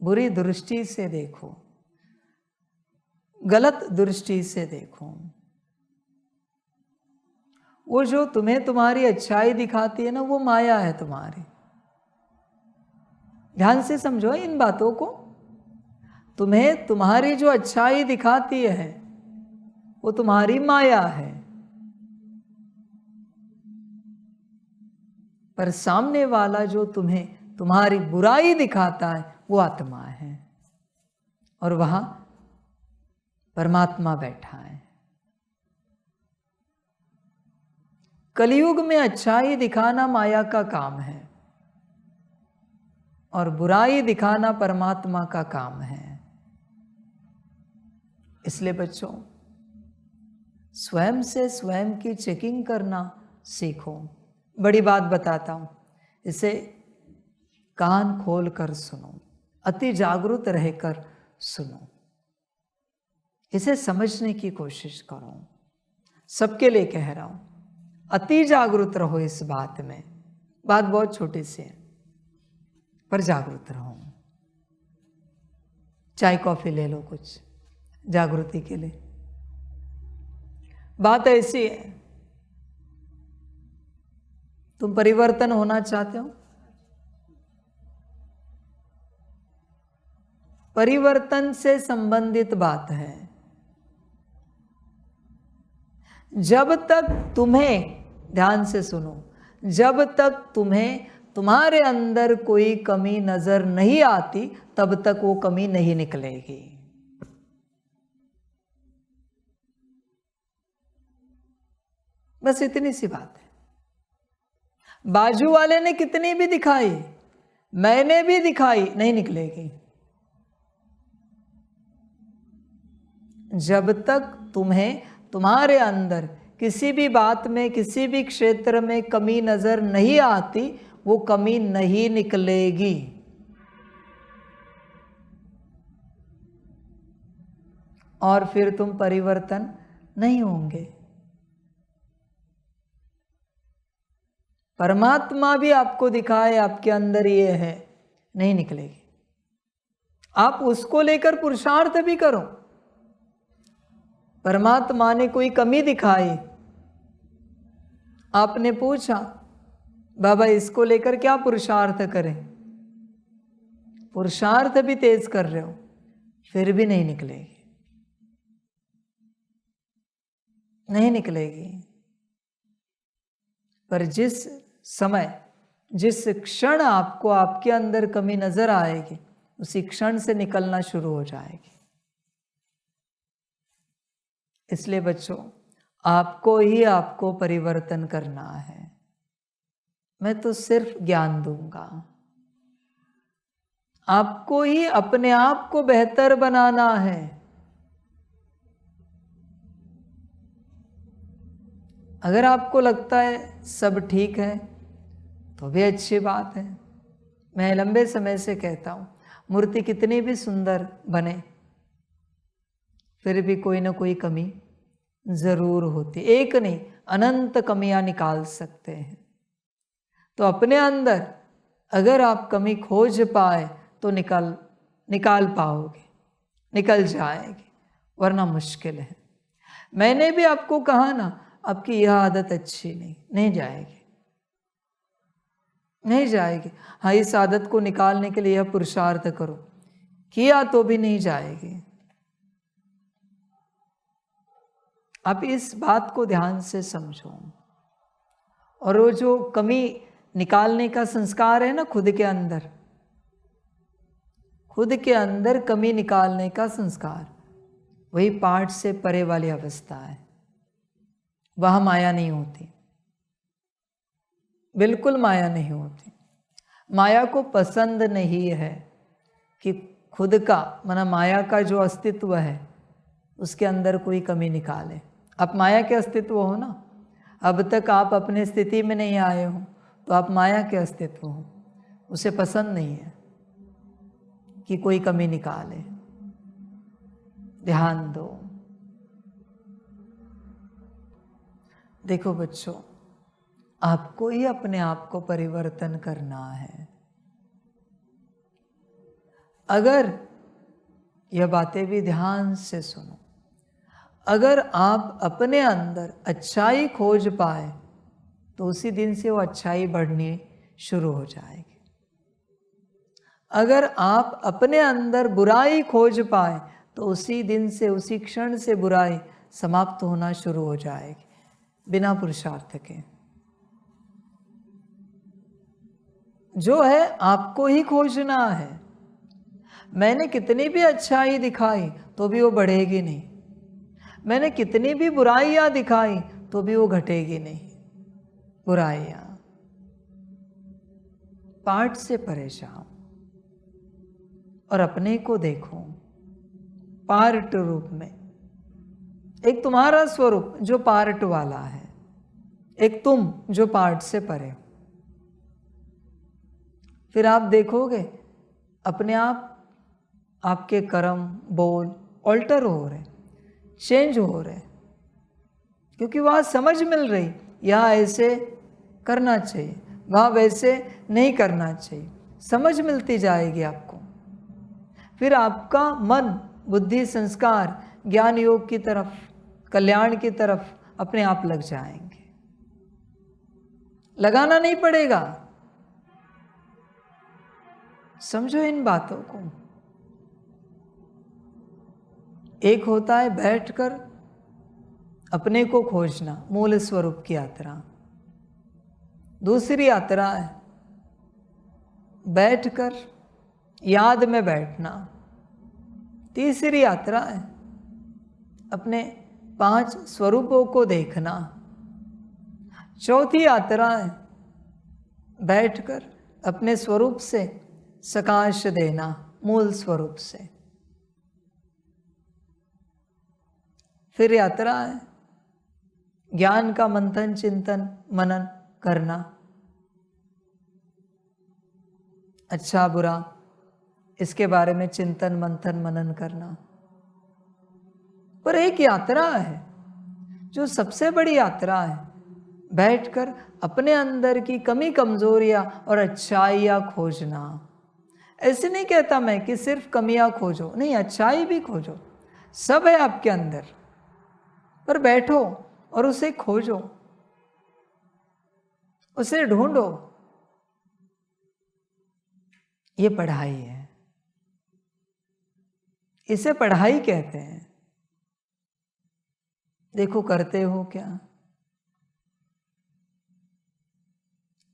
बुरी दृष्टि से देखो, गलत दृष्टि से देखो। वो जो तुम्हें तुम्हारी अच्छाई दिखाती है ना, वो माया है तुम्हारी। ध्यान से समझो इन बातों को। तुम्हें तुम्हारी जो अच्छाई दिखाती है वो तुम्हारी माया है, पर सामने वाला जो तुम्हें तुम्हारी बुराई दिखाता है वो आत्मा है, और वहां परमात्मा बैठा है। कलयुग में अच्छाई दिखाना माया का काम है और बुराई दिखाना परमात्मा का काम है। इसलिए बच्चों, स्वयं से स्वयं की चेकिंग करना सीखो। बड़ी बात बताता हूं, इसे कान खोल कर सुनो, अति जागरूक रहकर सुनो, इसे समझने की कोशिश करो। सबके लिए कह रहा हूं, अति जागरूक रहो इस बात में। बात बहुत छोटी सी है, पर जागरूक रहो। चाय कॉफी ले लो कुछ जागृति के लिए। बात ऐसी है, तुम परिवर्तन होना चाहते हो, परिवर्तन से संबंधित बात है। जब तक तुम्हें, ध्यान से सुनो, जब तक तुम्हें तुम्हारे अंदर कोई कमी नजर नहीं आती, तब तक वो कमी नहीं निकलेगी। बस इतनी सी बात है। बाजू वाले ने कितनी भी दिखाई, मैंने भी दिखाई, नहीं निकलेगी। जब तक तुम्हें तुम्हारे अंदर किसी भी बात में, किसी भी क्षेत्र में कमी नजर नहीं आती, वो कमी नहीं निकलेगी। और फिर तुम परिवर्तन नहीं होंगे। परमात्मा भी आपको दिखाए आपके अंदर ये है, नहीं निकलेगी। आप उसको लेकर पुरुषार्थ भी करो। परमात्मा ने कोई कमी दिखाई, आपने पूछा बाबा इसको लेकर क्या पुरुषार्थ करें, पुरुषार्थ भी तेज कर रहे हो, फिर भी नहीं निकलेगी, नहीं निकलेगी। पर जिस समय, जिस क्षण आपको आपके अंदर कमी नजर आएगी, उसी क्षण से निकलना शुरू हो जाएगी। इसलिए बच्चों, आपको ही आपको परिवर्तन करना है। मैं तो सिर्फ ज्ञान दूंगा, आपको ही अपने आप को बेहतर बनाना है। अगर आपको लगता है सब ठीक है तो भी अच्छी बात है। मैं लंबे समय से कहता हूं, मूर्ति कितनी भी सुंदर बने, फिर भी कोई ना कोई कमी जरूर होती। एक नहीं, अनंत कमियां निकाल सकते हैं। तो अपने अंदर अगर आप कमी खोज पाए तो निकाल पाओगे, निकल जाएगी, वरना मुश्किल है। मैंने भी आपको कहा ना, आपकी यह आदत अच्छी नहीं जाएगी, नहीं जाएगी। हाँ, इस आदत को निकालने के लिए यह पुरुषार्थ करो, किया तो भी नहीं जाएगी। आप इस बात को ध्यान से समझो। और वो जो कमी निकालने का संस्कार है ना, खुद के अंदर, खुद के अंदर कमी निकालने का संस्कार, वही पाठ से परे वाली अवस्था है। वह माया नहीं होती, बिल्कुल माया नहीं होती। माया को पसंद नहीं है कि खुद का माना माया का जो अस्तित्व है उसके अंदर कोई कमी निकाले। आप माया के अस्तित्व हो ना, अब तक आप अपने स्थिति में नहीं आए हो तो आप माया के अस्तित्व हो। उसे पसंद नहीं है कि कोई कमी निकाले। ध्यान दो। देखो बच्चों, आपको ही अपने आप को परिवर्तन करना है। अगर यह बातें भी ध्यान से सुनो, अगर आप अपने अंदर अच्छाई खोज पाए तो उसी दिन से वो अच्छाई बढ़नी शुरू हो जाएगी। अगर आप अपने अंदर बुराई खोज पाए तो उसी दिन से, उसी क्षण से बुराई समाप्त होना शुरू हो जाएगी, बिना पुरुषार्थ के। जो है आपको ही खोजना है। मैंने कितनी भी अच्छाई दिखाई तो भी वो बढ़ेगी नहीं, मैंने कितनी भी बुराइयां दिखाई तो भी वो घटेगी नहीं। बुराइयां पार्ट से परेशान, और अपने को देखो पार्ट रूप में। एक तुम्हारा स्वरूप जो पार्ट वाला है, एक तुम जो पार्ट से परे। फिर आप देखोगे अपने आप आपके कर्म, बोल ऑल्टर हो रहे, चेंज हो रहे, क्योंकि वहाँ समझ मिल रही, यहाँ ऐसे करना चाहिए, वहाँ वैसे नहीं करना चाहिए। समझ मिलती जाएगी आपको। फिर आपका मन, बुद्धि, संस्कार ज्ञान योग की तरफ, कल्याण की तरफ अपने आप लग जाएंगे। लगाना नहीं पड़ेगा। समझो इन बातों को। एक होता है बैठकर अपने को खोजना, मूल स्वरूप की यात्रा। दूसरी यात्रा है बैठकर याद में बैठना। तीसरी यात्रा है अपने 5 स्वरूपों को देखना। चौथी यात्रा है बैठकर अपने स्वरूप से सकाश देना, मूल स्वरूप से। फिर यात्रा है ज्ञान का मंथन, चिंतन, मनन करना, अच्छा बुरा इसके बारे में चिंतन, मंथन, मनन करना। पर एक यात्रा है जो सबसे बड़ी यात्रा है, बैठकर अपने अंदर की कमी, कमजोरियां और अच्छाइयां खोजना। ऐसे नहीं कहता मैं कि सिर्फ कमियां खोजो, नहीं, अच्छाई भी खोजो, सब है आपके अंदर। पर बैठो और उसे खोजो, उसे ढूंढो। ये पढ़ाई है, इसे पढ़ाई कहते हैं। देखो करते हो क्या,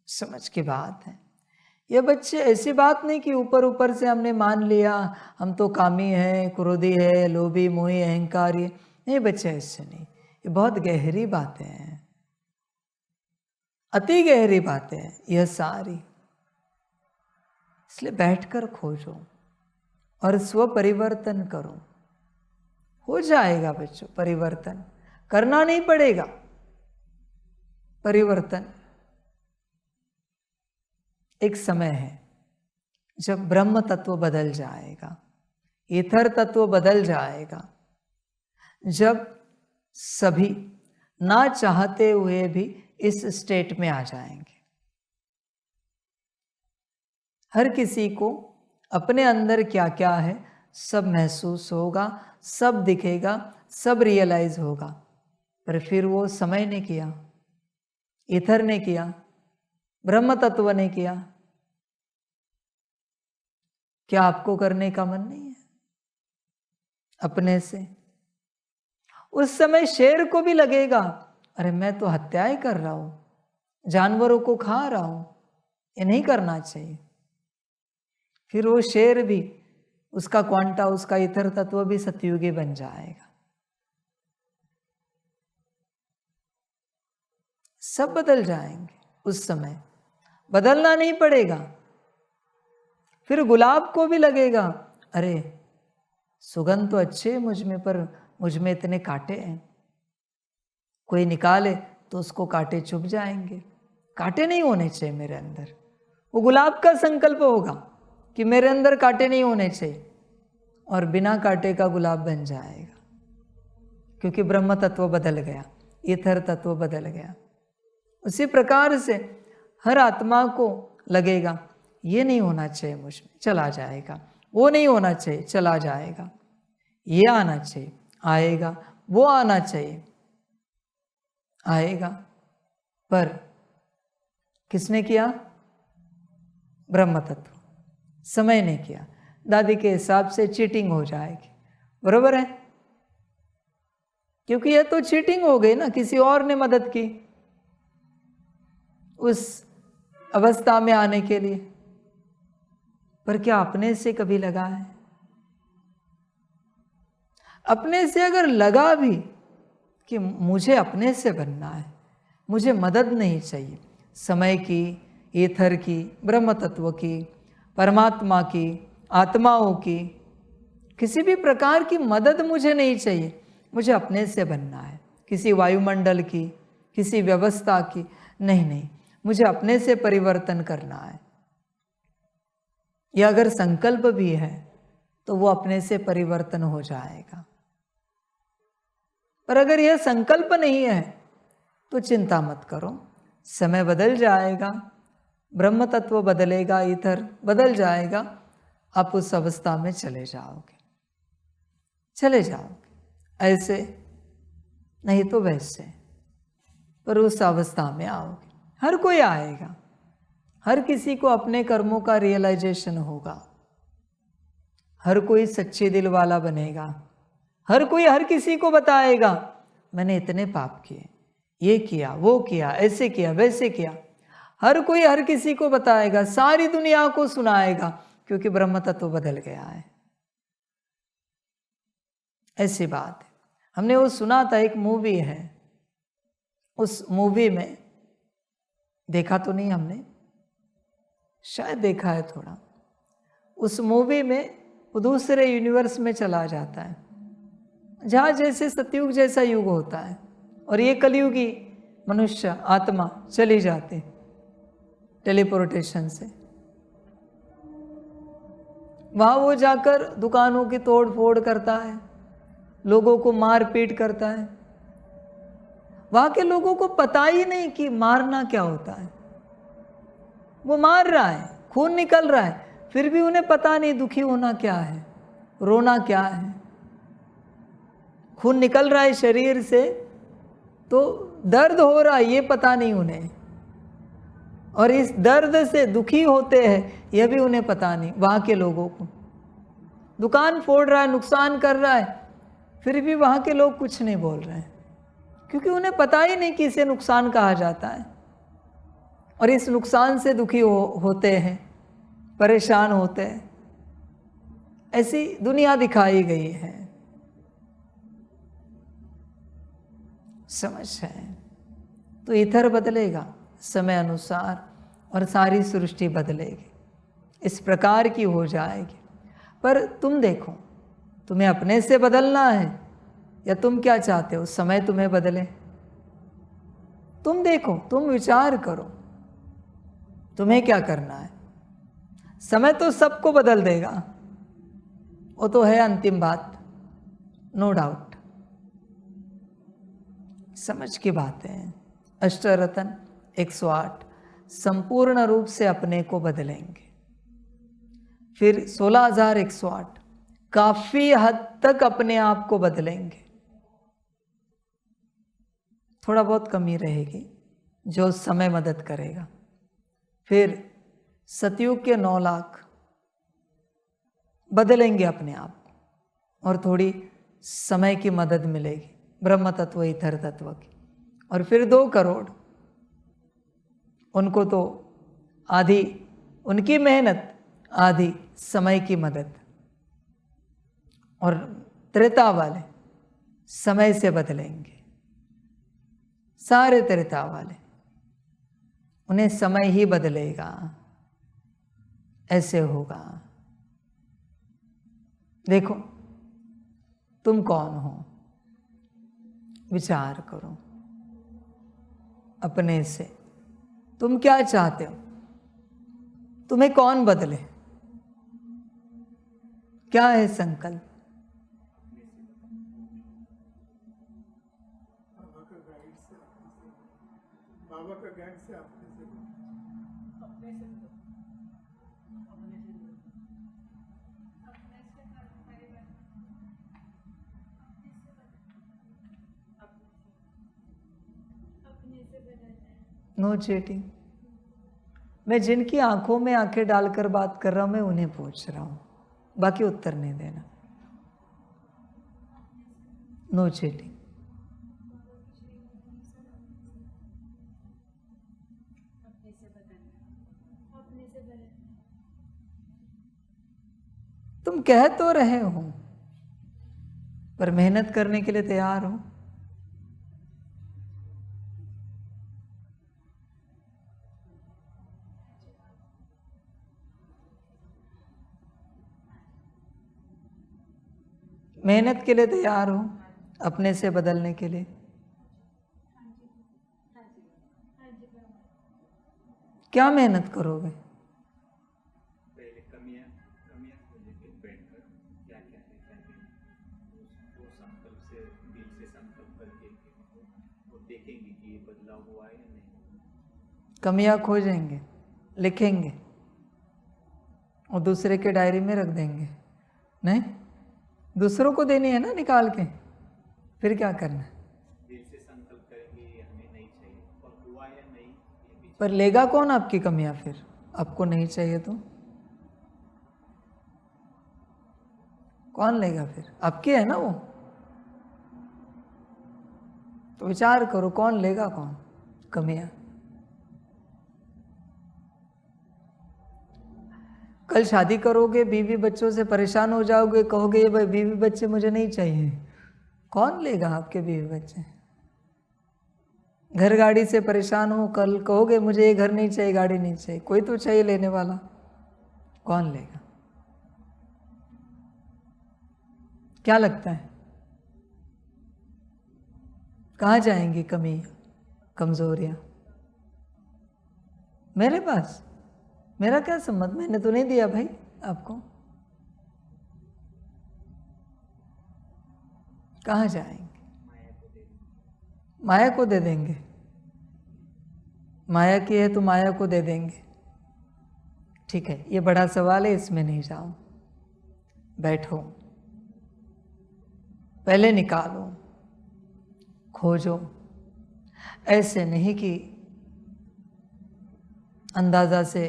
समझ की बात है। ये बच्चे ऐसी बात नहीं कि ऊपर ऊपर से हमने मान लिया हम तो कामी है, क्रोधी है, लोभी, मोही, अहंकारी। नहीं बच्चे, ऐसे नहीं। ये बहुत गहरी बातें हैं, अति गहरी बातें हैं यह सारी। इसलिए बैठकर खोजो और स्व परिवर्तन करो। हो जाएगा बच्चों परिवर्तन, करना नहीं पड़ेगा परिवर्तन। एक समय है जब ब्रह्म तत्व बदल जाएगा, ईथर तत्व बदल जाएगा, जब सभी ना चाहते हुए भी इस स्टेट में आ जाएंगे। हर किसी को अपने अंदर क्या क्या है सब महसूस होगा, सब दिखेगा, सब रियलाइज होगा। पर फिर वो समय ने किया, ईथर ने किया, ब्रह्म तत्व ने किया। क्या आपको करने का मन नहीं है अपने से? उस समय शेर को भी लगेगा अरे मैं तो हत्याएं कर रहा हूं, जानवरों को खा रहा हूं, ये नहीं करना चाहिए। फिर वो शेर भी, उसका क्वांटा, उसका ईथर तत्व भी सतयुगी बन जाएगा। सब बदल जाएंगे उस समय, बदलना नहीं पड़ेगा। फिर गुलाब को भी लगेगा अरे सुगंध तो अच्छे है मुझ में, पर मुझ में इतने कांटे हैं, कोई निकाले तो उसको कांटे चुभ जाएंगे, कांटे नहीं होने चाहिए मेरे अंदर। वो गुलाब का संकल्प होगा कि मेरे अंदर कांटे नहीं होने चाहिए, और बिना कांटे का गुलाब बन जाएगा, क्योंकि ब्रह्म तत्व बदल गया, ईथर तत्व बदल गया। उसी प्रकार से हर आत्मा को लगेगा ये नहीं होना चाहिए मुझ में, चला जाएगा, वो नहीं होना चाहिए, चला जाएगा, ये आना चाहिए, आएगा, वो आना चाहिए, आएगा। पर किसने किया? ब्रह्म तत्व। समय ने किया। दादी के हिसाब से चीटिंग हो जाएगी, बरोबर है, क्योंकि यह तो चीटिंग हो गई ना, किसी और ने मदद की उस अवस्था में आने के लिए। पर क्या अपने से कभी लगा है? अपने से अगर लगा भी कि मुझे अपने से बनना है, मुझे मदद नहीं चाहिए, समय की, ईथर की, ब्रह्म तत्व की, परमात्मा की, आत्माओं की, किसी भी प्रकार की मदद मुझे नहीं चाहिए, मुझे अपने से बनना है, किसी वायुमंडल की, किसी व्यवस्था की नहीं, मुझे अपने से परिवर्तन करना है। या अगर संकल्प भी है तो वो अपने से परिवर्तन हो जाएगा। पर अगर यह संकल्प नहीं है तो चिंता मत करो, समय बदल जाएगा, ब्रह्म तत्व बदलेगा, ईथर बदल जाएगा, आप उस अवस्था में चले जाओगे, ऐसे नहीं तो वैसे, पर उस अवस्था में आओगे। हर कोई आएगा, हर किसी को अपने कर्मों का रियलाइजेशन होगा, हर कोई सच्चे दिल वाला बनेगा, हर कोई हर किसी को बताएगा मैंने इतने पाप किए, ये किया, वो किया, ऐसे किया, वैसे किया। हर कोई हर किसी को बताएगा, सारी दुनिया को सुनाएगा, क्योंकि ब्रह्म तत्व बदल गया है। ऐसी बात है। हमने वो सुना था, एक मूवी है, उस मूवी में देखा तो नहीं हमने, शायद देखा है थोड़ा। उस मूवी में वो दूसरे यूनिवर्स में चला जाता है, जहाँ जैसे सतयुग जैसा युग होता है, और ये कलयुगी मनुष्य आत्मा चली जाते टेलीपोर्टेशन से। वहाँ वो जाकर दुकानों की तोड़ फोड़ करता है, लोगों को मार पीट करता है। वहाँ के लोगों को पता ही नहीं कि मारना क्या होता है। वो मार रहा है, खून निकल रहा है, फिर भी उन्हें पता नहीं दुखी होना क्या है, रोना क्या है। खून निकल रहा है शरीर से तो दर्द हो रहा है, ये पता नहीं उन्हें, और इस दर्द से दुखी होते हैं यह भी उन्हें पता नहीं। वहाँ के लोगों को दुकान फोड़ रहा है, नुकसान कर रहा है, फिर भी वहाँ के लोग कुछ नहीं बोल रहे हैं, क्योंकि उन्हें पता ही नहीं कि इसे नुकसान कहा जाता है, और इस नुकसान से दुखी होते हैं, परेशान होते हैं। ऐसी दुनिया दिखाई गई है, समझ है। तो ईथर बदलेगा समय अनुसार, और सारी सृष्टि बदलेगी, इस प्रकार की हो जाएगी। पर तुम देखो, तुम्हें अपने से बदलना है या तुम क्या चाहते हो समय तुम्हें बदले? तुम देखो, तुम विचार करो, तुम्हें क्या करना है। समय तो सबको बदल देगा, वो तो है अंतिम बात, नो डाउट। समझ की बात है। अष्टरत्न 108 संपूर्ण रूप से अपने को बदलेंगे। फिर 16,108 काफी हद तक अपने आप को बदलेंगे। थोड़ा बहुत कमी रहेगी जो समय मदद करेगा। फिर सतयुग के 9 लाख बदलेंगे अपने आप को, और थोड़ी समय की मदद मिलेगी ब्रह्म तत्व ईथर तत्व की। और फिर 2 करोड़, उनको तो आधी उनकी मेहनत, आधी समय की मदद। और त्रेता वाले समय से बदलेंगे, सारे त्रेता वाले, उन्हें समय ही बदलेगा। ऐसे होगा। देखो तुम कौन हो, विचार करो अपने से, तुम क्या चाहते हो, तुम्हें कौन बदले, क्या है संकल्प? बाबा का गाइड से अपने से नो चीटिंग। मैं जिनकी आंखों में आंखें डालकर बात कर रहा हूं मैं उन्हें पूछ रहा हूं, बाकी उत्तर नहीं देना। No cheating. तुम कह तो रहे हो पर मेहनत करने के लिए तैयार हो? मेहनत के लिए तैयार हो अपने से बदलने के लिए? क्या मेहनत करोगे? पहले कमियां को लेकर बैठकर क्या क्या है वो संकल्प से दिल से संकल्प करके वो देखेंगे कि ये बदलाव हुआ है या नहीं। कमियां खोजेंगे, लिखेंगे और दूसरे के डायरी में रख देंगे? नहीं, दूसरों को देनी है ना निकाल के, फिर क्या करना है? दिल से संकल्प करेंगे ये हमें नहीं चाहिए, और हुआ या नहीं ये भी। पर लेगा कौन आपकी कमियां? फिर आपको नहीं चाहिए तो कौन लेगा? फिर आपकी है ना वो, तो विचार करो कौन लेगा, कौन कमियां? कल शादी करोगे, बीवी बच्चों से परेशान हो जाओगे, कहोगे ये बीवी बच्चे मुझे नहीं चाहिए, कौन लेगा आपके बीवी बच्चे? घर गाड़ी से परेशान हो, कल कहोगे मुझे ये घर नहीं चाहिए, गाड़ी नहीं चाहिए, कोई तो चाहिए लेने वाला, कौन लेगा? क्या लगता है कहाँ जाएंगी कमी, कमजोरियां? मेरे पास? मेरा क्या संबंध, मैंने तो नहीं दिया भाई आपको। कहाँ जाएंगे? माया को दे देंगे। माया की है तो माया को दे देंगे। ठीक है, ये बड़ा सवाल है, इसमें नहीं जाओ, बैठो, पहले निकालो, खोजो। ऐसे नहीं कि अंदाजा से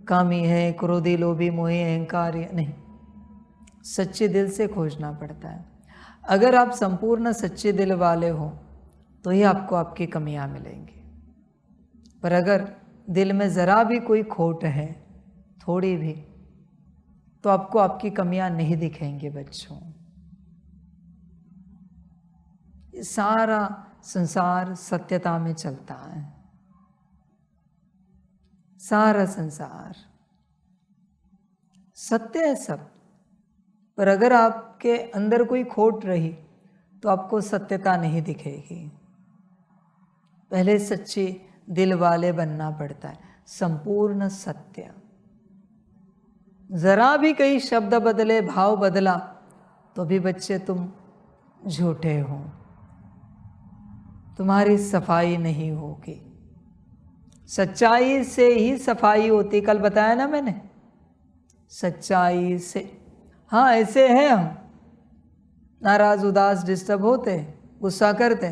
कामी है, क्रोधी, लोभी, मोही, अहंकारी, नहीं, सच्चे दिल से खोजना पड़ता है। अगर आप संपूर्ण सच्चे दिल वाले हो तो ही आपको आपकी कमियां मिलेंगी, पर अगर दिल में ज़रा भी कोई खोट है, थोड़ी भी, तो आपको आपकी कमियां नहीं दिखेंगी बच्चों। ये सारा संसार सत्यता में चलता है, सारा संसार सत्य है सब, पर अगर आपके अंदर कोई खोट रही तो आपको सत्यता नहीं दिखेगी। पहले सच्चे दिल वाले बनना पड़ता है, संपूर्ण सत्य। जरा भी कई शब्द बदले, भाव बदला, तो भी बच्चे तुम झूठे हो, तुम्हारी सफाई नहीं होगी। सच्चाई से ही सफाई होती, कल बताया ना मैंने, सच्चाई से। हाँ, ऐसे हैं हम, नाराज, उदास, डिस्टर्ब होते, गुस्सा करते,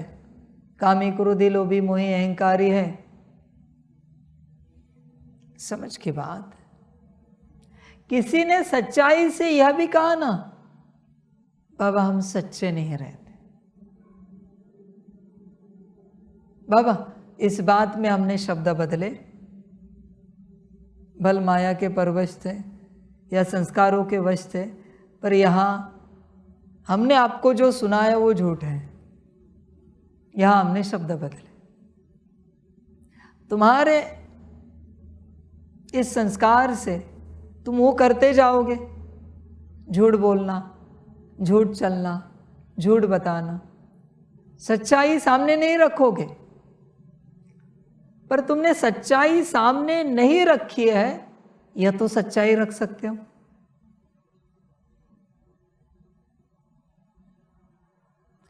कामी, क्रोधी, लोभी, मोही, अहंकारी है, समझ की बात। किसी ने सच्चाई से यह भी कहा ना, बाबा हम सच्चे नहीं रहते, बाबा इस बात में हमने शब्द बदले, बल माया के परवश थे या संस्कारों के वश थे, पर यहाँ हमने आपको जो सुनाया वो झूठ है, यहाँ हमने शब्द बदले। तुम्हारे इस संस्कार से तुम वो करते जाओगे झूठ बोलना, झूठ चलना, झूठ बताना, सच्चाई सामने नहीं रखोगे। पर तुमने सच्चाई सामने नहीं रखी है, यह तो सच्चाई रख सकते हो।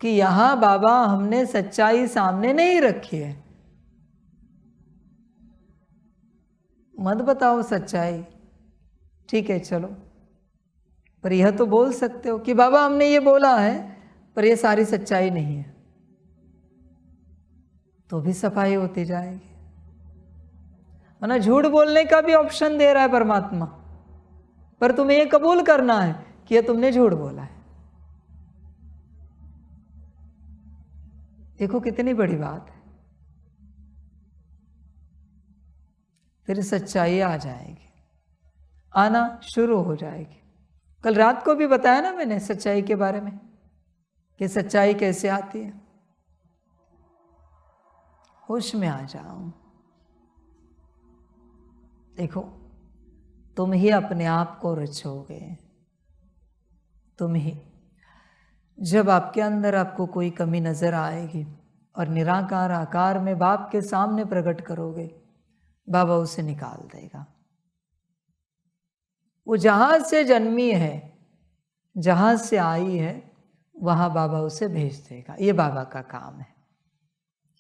कि यहां बाबा हमने सच्चाई सामने नहीं रखी है, मत बताओ सच्चाई, ठीक है चलो। पर यह तो बोल सकते हो कि बाबा हमने ये बोला है पर यह सारी सच्चाई नहीं है, तो भी सफाई होती जाएगी। वरना झूठ बोलने का भी ऑप्शन दे रहा है परमात्मा, पर तुम्हें यह कबूल करना है कि यह तुमने झूठ बोला है। देखो कितनी बड़ी बात है। फिर सच्चाई आ जाएगी, आना शुरू हो जाएगी। कल रात को भी बताया ना मैंने सच्चाई के बारे में कि सच्चाई कैसे आती है। होश में आ जाओ। देखो तुम ही अपने आप को रचोगे, तुम ही। जब आपके अंदर आपको कोई कमी नजर आएगी और निराकार आकार में बाप के सामने प्रकट करोगे, बाबा उसे निकाल देगा। वो जहां से जन्मी है, जहां से आई है, वहां बाबा उसे भेज देगा। ये बाबा का काम है।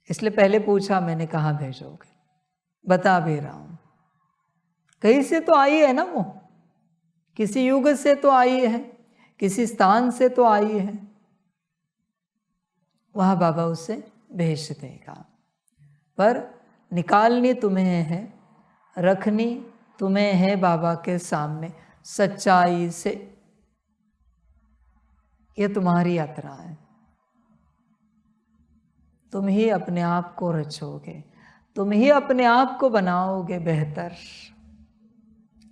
इसलिए पहले पूछा मैंने, कहाँ भेजोगे? बता भी रहा हूं, कहीं से तो आई है ना वो, किसी युग से तो आई है, किसी स्थान से तो आई है, वहां बाबा उसे भेज देगा। पर निकालनी तुम्हें है, रखनी तुम्हें है बाबा के सामने सच्चाई से। यह तुम्हारी यात्रा है। तुम ही अपने आप को रचोगे, तुम ही अपने आप को बनाओगे बेहतर।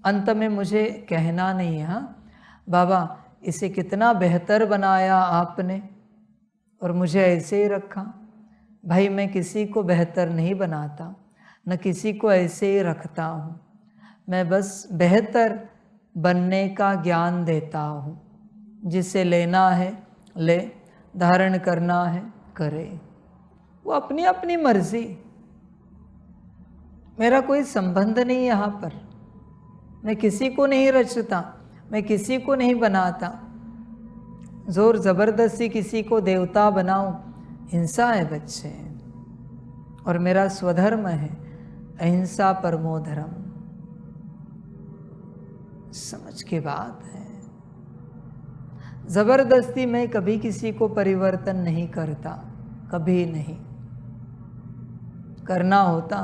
अंत में मुझे कहना नहीं है, हाँ बाबा इसे कितना बेहतर बनाया आपने और मुझे ऐसे ही रखा। भाई मैं किसी को बेहतर नहीं बनाता, न किसी को ऐसे ही रखता हूँ। मैं बस बेहतर बनने का ज्ञान देता हूँ। जिसे लेना है ले, धारण करना है करे, वो अपनी अपनी मर्जी। मेरा कोई संबंध नहीं यहाँ पर। मैं किसी को नहीं रचता, मैं किसी को नहीं बनाता। जोर जबरदस्ती किसी को देवता बनाऊं, हिंसा है बच्चे। और मेरा स्वधर्म है अहिंसा परमो धर्म। समझ की बात है। जबरदस्ती मैं कभी किसी को परिवर्तन नहीं करता, कभी नहीं। करना होता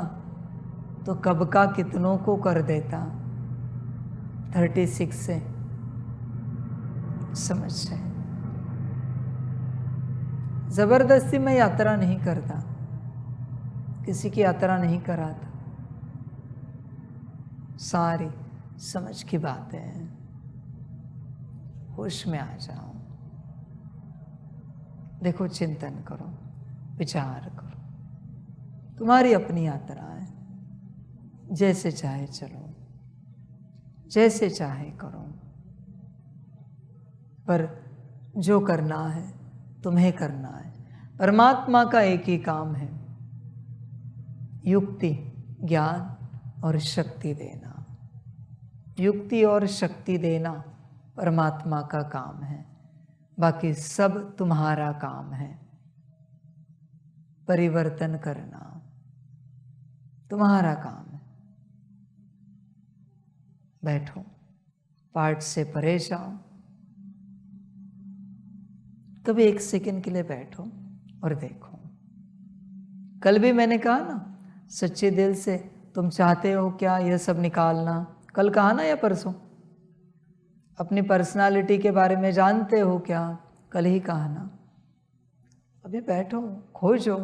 तो कब का कितनों को कर देता। 36 से समझ है। जबरदस्ती मैं यात्रा नहीं करता, किसी की यात्रा नहीं कराता। सारी समझ की बातें हैं। होश में आ जाओ। देखो चिंतन करो, विचार करो। तुम्हारी अपनी यात्रा है। जैसे चाहे चलो, जैसे चाहे करो, पर जो करना है तुम्हें करना है। परमात्मा का एक ही काम है, युक्ति, ज्ञान और शक्ति देना। युक्ति और शक्ति देना परमात्मा का काम है, बाकी सब तुम्हारा काम है। परिवर्तन करना तुम्हारा काम है। बैठो, पाठ से परे जाओ। कभी 1 सेकंड के लिए बैठो और देखो। कल भी मैंने कहा ना, सच्चे दिल से तुम चाहते हो क्या यह सब निकालना? कल कहा ना या परसों? अपनी पर्सनालिटी के बारे में जानते हो क्या? कल ही कहा ना। अभी बैठो, खोजो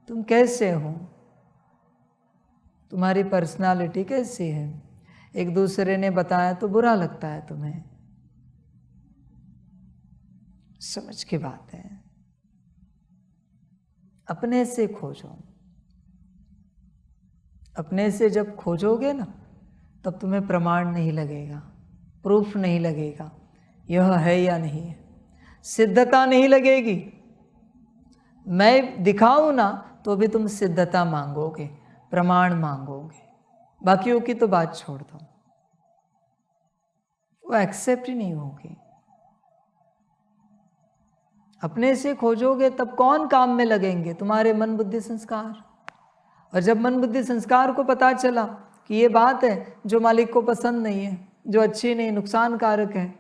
तुम कैसे हो, तुम्हारी पर्सनालिटी कैसी है। एक दूसरे ने बताया तो बुरा लगता है तुम्हें। समझ की बात है। अपने से खोजो। अपने से जब खोजोगे ना, तब तुम्हें प्रमाण नहीं लगेगा, प्रूफ नहीं लगेगा। यह है या नहीं है। सिद्धता नहीं लगेगी, मैं दिखाऊं ना तो भी तुम सिद्धता मांगोगे, प्रमाण मांगोगे, बाकियों की तो बात छोड़ दो, वो एक्सेप्ट ही नहीं होगी। अपने से खोजोगे तब कौन काम में लगेंगे? तुम्हारे मन बुद्धि संस्कार। और जब मन बुद्धि संस्कार को पता चला कि ये बात है जो मालिक को पसंद नहीं है, जो अच्छी नहीं, नुकसानकारक है,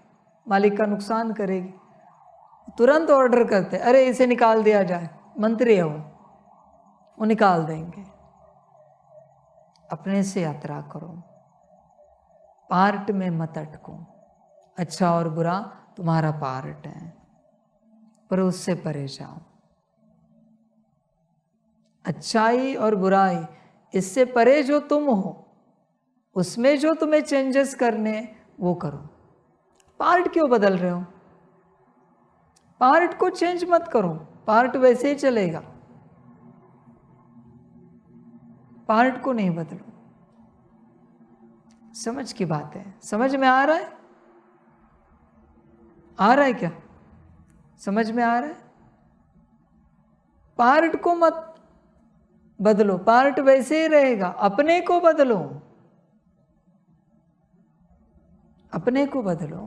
मालिक का नुकसान करेगी, तुरंत ऑर्डर करते, अरे इसे निकाल दिया जाए, मंत्री है वो निकाल देंगे। अपने से यात्रा करो, पार्ट में मत अटको। अच्छा और बुरा तुम्हारा पार्ट है, पर उससे परे जाओ। अच्छाई और बुराई इससे परे जो तुम हो, उसमें जो तुम्हें चेंजेस करने वो करो। पार्ट क्यों बदल रहे हो? पार्ट को चेंज मत करो, पार्ट वैसे ही चलेगा, पार्ट को नहीं बदलो। समझ की बात है, समझ में आ रहा है? आ रहा है क्या? समझ में आ रहा है? पार्ट को मत बदलो, पार्ट वैसे ही रहेगा, अपने को बदलो, अपने को बदलो,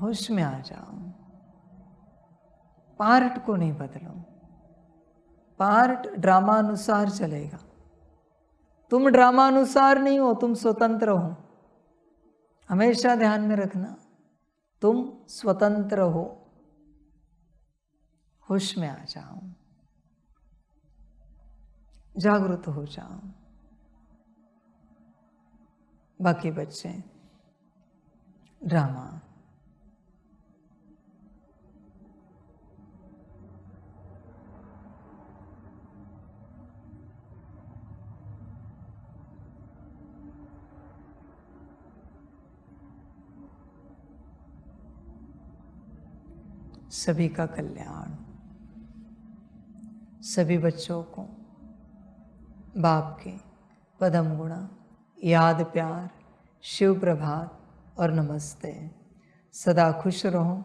होश में आ जाओ। पार्ट को नहीं बदलो, पार्ट ड्रामा अनुसार चलेगा, तुम ड्रामा अनुसार नहीं हो, तुम स्वतंत्र हो। हमेशा ध्यान में रखना, तुम स्वतंत्र हो। होश में आ जाओ, जागृत हो जाओ। बाकी बच्चे ड्रामा। सभी का कल्याण, सभी बच्चों को बाप के पदम गुणा, याद, प्यार, शिव प्रभात और नमस्ते। सदा खुश रहो,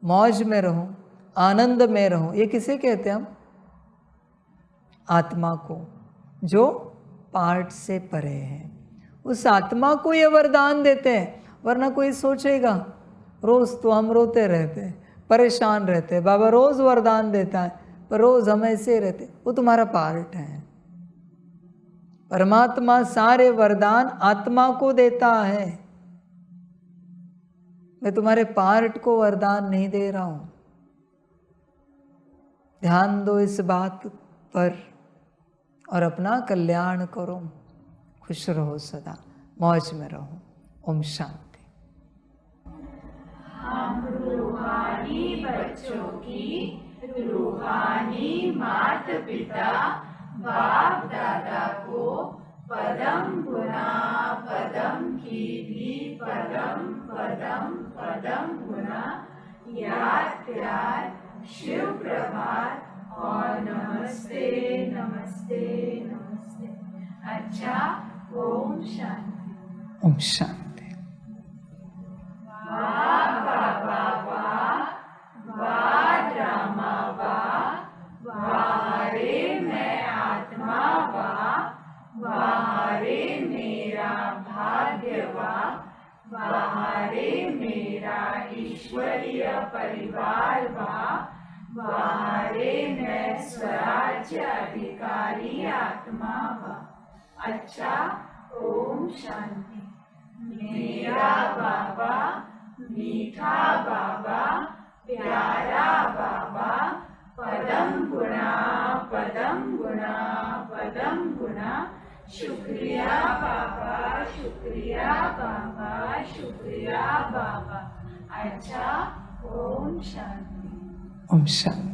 मौज में रहो, आनंद में रहो। ये किसे कहते हैं हम? आत्मा को, जो पार्ट से परे है। उस आत्मा को ये वरदान देते हैं, वरना कोई सोचेगा रोज तो हम रोते रहते, परेशान रहते, बाबा रोज वरदान देता है पर रोज हम ऐसे रहते। वो तुम्हारा पार्ट है। परमात्मा सारे वरदान आत्मा को देता है। मैं तुम्हारे पार्ट को वरदान नहीं दे रहा हूं। ध्यान दो इस बात पर और अपना कल्याण करो। खुश रहो, सदा मौज में रहो। ओम शांति। हम रूहानी बच्चों की रूहानी माता पिता बाप दादा को पदम गुना पदम की भी पदम पदम पदम गुना याद, प्यार, शिव प्रभात और नमस्ते नमस्ते नमस्ते। अच्छा, ओम शांति। ओम शांति। वाह बाबा वाह, वाह ड्रामा वाह, वाह रे मैं आत्मा वाह, वाह रे मेरा भाग्य वाह, वाह रे मेरा ईश्वरीय परिवार वाह, वाह रे मैं स्वराज्य अधिकारी आत्मा वाह। अच्छा, ओम शांति। मेरा बाबा, मीठा बाबा, प्यारा बाबा, पदम गुना पदम गुना पदम गुना। शुक्रिया बाबा, शुक्रिया बाबा, शुक्रिया बाबा। अच्छा, ओम शांति। ओम शांति।